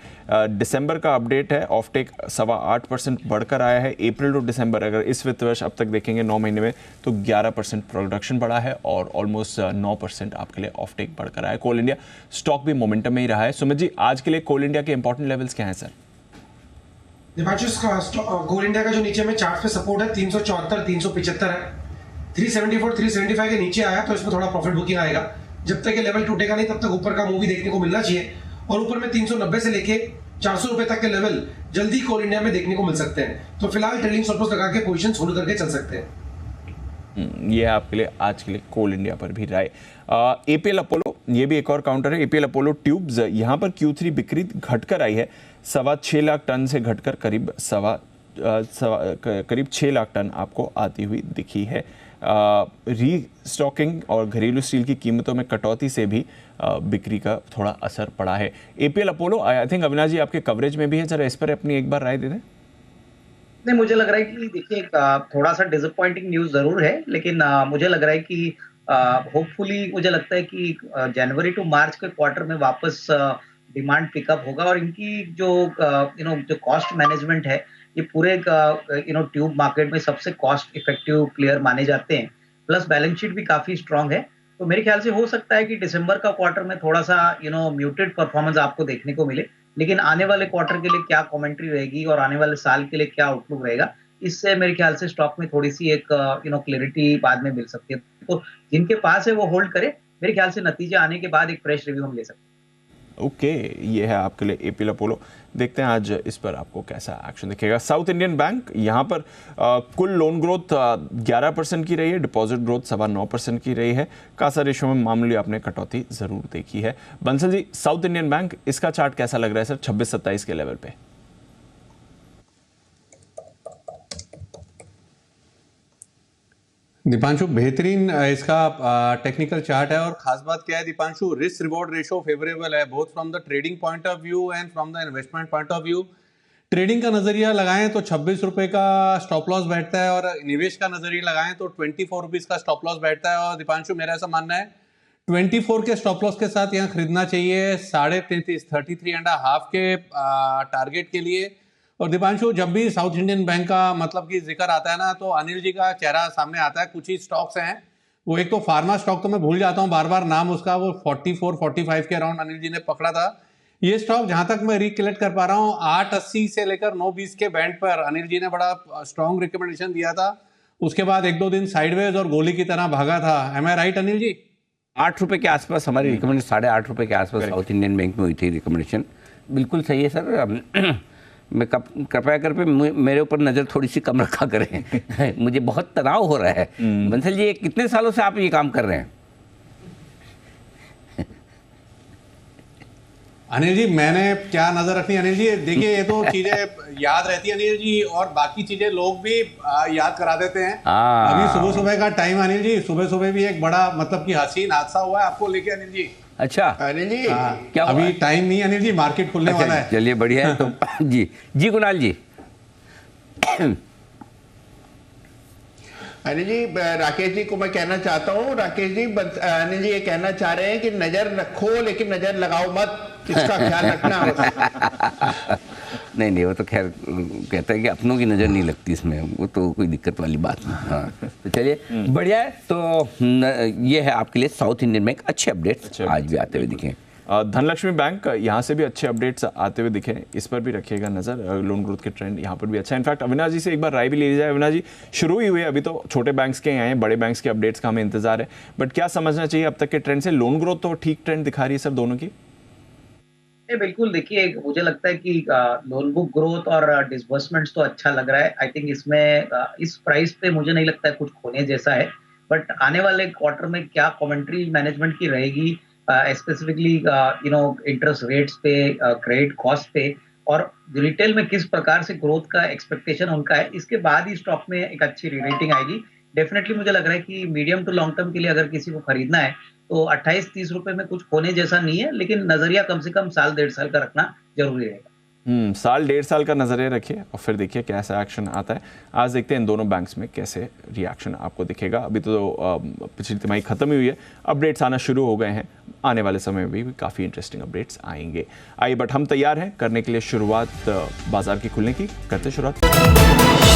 दिसंबर का अपडेट है, ऑफटेक 8.25% बढ़कर आया है। अप्रैल टू दिसंबर अगर इस वित्त वर्ष अब तक देखेंगे 9 महीने में तो 11% प्रोडक्शन बढ़ा है और ऑलमोस्ट 9% आपके लिए ऑफटेक बढ़कर आया है। कोल इंडिया स्टॉक भी मोमेंटम में ही रहा है। सुमित जी, आज के लिए कोल इंडिया के इंपॉर्टेंट लेवल्स क्या हैं सर? कोल इंडिया का जो नीचे में चार्ट पे सपोर्ट है 374, 375 है। 374, 375 के नीचे आया तो इसमें थोड़ा प्रॉफिट बुकिंग आएगा। जब तक ये लेवल टूटेगा नहीं तब तक ऊपर का मूव भी देखने को मिलना चाहिए, और ऊपर में 390 से लेके 400 रुपए तक के लेवल जल्दी कोल इंडिया में देखने को मिल सकते हैं। तो फिलहाल ट्रेलिंग स्टॉप लॉस लगा के पोजीशन होल्ड करके चल सकते हैं। ये है आपके लिए आज के लिए कोल इंडिया पर भी राय। एपीएल अपोलो, ये भी एक और काउंटर है। एपीएल अपोलो ट्यूब्स, यहाँ पर Q3 बिक्री घटकर आई है, 6.25 लाख टन से घटकर करीब 6 लाख टन आपको आती हुई दिखी है। रीस्टॉकिंग और घरेलू स्टील की कीमतों में कटौती से भी बिक्री का थोड़ा असर पड़ा है। APL Apollo, I think Avinash ji आपके कवरेज में भी है, जरा इस पर अपनी एक बार राय दे दें। नहीं, मुझे लग रहा है कि देखिए थोड़ा सा डिसअपॉइंटिंग न्यूज जरूर है, लेकिन मुझे लग रहा है कि होपफुली मुझे लगता है कि जनवरी टू मार्च के क्वार्टर में वापस डिमांड पिकअप होगा और इनकी जो जो कॉस्ट मैनेजमेंट है, ये पूरे ट्यूब मार्केट में सबसे कॉस्ट इफेक्टिव प्लेयर माने जाते हैं। प्लस बैलेंस शीट भी काफी स्ट्रांग है, तो मेरे ख्याल से हो सकता है कि दिसंबर का क्वार्टर में थोड़ा सा म्यूटेड परफॉर्मेंस आपको देखने को मिले, लेकिन आने वाले क्वार्टर के लिए क्या कमेंट्री रहेगी और आने वाले साल के लिए क्या आउटलुक रहेगा, इससे मेरे ख्याल से स्टॉक में थोड़ी सी एक क्लैरिटी बाद में मिल सकती है। तो जिनके पास है वो होल्ड करे, मेरे ख्याल से नतीजे आने के बाद एक फ्रेश रिव्यू हम ले सकते हैं। ओके, ये है आपके लिए एपीएल अपोलो। देखते हैं आज इस पर आपको कैसा एक्शन दिखेगा। साउथ इंडियन बैंक, यहाँ पर कुल लोन ग्रोथ 11% की रही है, डिपॉजिट ग्रोथ 9.25% की रही है। कासा रेशो में मामूली आपने कटौती जरूर देखी है। Bansal ji, south Indian bank, इसका चार्ट कैसा लग रहा है सर 26-27 के लेवल पे? दीपांशु, बेहतरीन इसका टेक्निकल चार्ट है और खास बात क्या है Deepanshu, risk reward ratio favourable है both from the trading point of view and from the investment point of view. Trading का नजरिया लगाएं तो 26 रुपए का स्टॉप लॉस बैठता है और निवेश का नजरिया लगाएं तो 24 रुपीज का स्टॉप लॉस बैठता है। और दीपांशु, मेरा ऐसा मानना है 24 के स्टॉप लॉस के साथ यहाँ खरीदना चाहिए 33.5 के टारगेट के लिए। और दीपांशु, जब भी साउथ इंडियन बैंक का मतलब कि जिक्र आता है ना, तो अनिल जी का चेहरा सामने आता है। कुछ ही स्टॉक्स हैं, वो एक तो फार्मा स्टॉक तो मैं भूल जाता हूँ बार बार नाम उसका, वो 44-45 के अराउंड अनिल जी ने पकड़ा था। ये स्टॉक जहां तक मैं रिकलेक्ट कर पा रहा हूँ 8.80 से लेकर 9.20 के बैंड पर अनिल जी ने बड़ा स्ट्रॉन्ग रिकमेंडेशन दिया था। उसके बाद 1-2 दिन साइडवेज और गोली की तरह भागा था। एम आई राइट अनिल जी? 8 रुपए के आसपास हमारी रिकमेंडेशन, 8.5 रुपए के आसपास साउथ इंडियन बैंक में हुई थी रिकमेंडेशन। बिल्कुल सही है सर। मैं कृपया करके मेरे ऊपर नज़र थोड़ी सी कम रखा करें। मुझे बहुत तनाव हो रहा है। बंसल जी, कितने सालों से आप ये काम कर रहे हैं? अनिल जी, मैंने क्या नजर रखनी अनिल जी, देखिए ये तो चीजें याद रहती है अनिल जी, और बाकी चीजें लोग भी याद करा देते हैं। अभी सुबह सुबह का टाइम अनिल जी, सुबह सुबह भी एक बड़ा मतलब कि हसीन हादसा हुआ है आपको लेके अनिल जी। अच्छा अनिल जी क्या हुआ अभी है? टाइम नहीं अनिल जी, मार्केट खुलने अच्छा, वाला है। चलिए बढ़िया है तो जी कुणाल जी। अनिल जी, राकेश जी को मैं कहना चाहता हूँ, राकेश जी अनिल जी ये कहना चाह रहे हैं कि नजर रखो लेकिन नजर लगाओ मत, इसका ख्याल रखना बस। नहीं वो तो खैर कहता है कि अपनों की नज़र नहीं लगती इसमें, वो तो कोई दिक्कत वाली बात नहीं। हाँ तो चलिए बढ़िया है। तो ये है आपके लिए साउथ इंडियन बैंक अच्छे अपडेट्स आज भी आते हुए दिखे। धनलक्ष्मी बैंक यहाँ से भी अच्छे अपडेट्स आते हुए दिखे, इस पर भी रखिएगा नजर। लोन ग्रोथ के ट्रेंड यहाँ पर भी अच्छा है। इनफैक्ट अविनाश जी से एक बार राय भी ले ली जाए। अविनाश जी, शुरू ही हुए, अभी तो छोटे बैंक्स के आए हैं, बड़े बैंक्स के अपडेट्स का हमें इंतजार है, बट क्या समझना चाहिए अब तक के ट्रेंड से? लोन ग्रोथ तो ठीक ट्रेंड दिखा रही है सर दोनों की। बिल्कुल, देखिए मुझे लगता है कि लोन बुक ग्रोथ और डिसबर्समेंट्स तो अच्छा लग रहा है। आई थिंक इसमें इस प्राइस पे मुझे नहीं लगता है कुछ खोने जैसा है, बट आने वाले क्वार्टर में क्या कमेंट्री मैनेजमेंट की रहेगी, स्पेसिफिकली इंटरेस्ट रेट्स पे, क्रेडिट कॉस्ट पे, और रिटेल में किस प्रकार से ग्रोथ का एक्सपेक्टेशन उनका है, इसके बाद ही स्टॉक में एक अच्छी रेटिंग आएगी। डेफिनेटली मुझे लग रहा है कि मीडियम टू लॉन्ग टर्म के लिए अगर किसी को खरीदना है तो 28-30 रुपए में कुछ खोने जैसा नहीं है, लेकिन नजरिया कम से कम साल 1.5 साल का रखना जरूरी रहेगा। साल 1.5 साल का नजरिया रखिए और फिर देखिए कैसा एक्शन आता है। आज देखते हैं इन दोनों बैंक्स में कैसे रिएक्शन आपको दिखेगा। अभी तो पिछली तिमाही खत्म ही हुई है, अपडेट्स आना शुरू हो गए हैं, आने वाले समय में भी काफ़ी इंटरेस्टिंग अपडेट्स आएंगे। आइए, बट हम तैयार हैं करने के लिए शुरुआत बाजार की खुलने की। करते शुरुआत।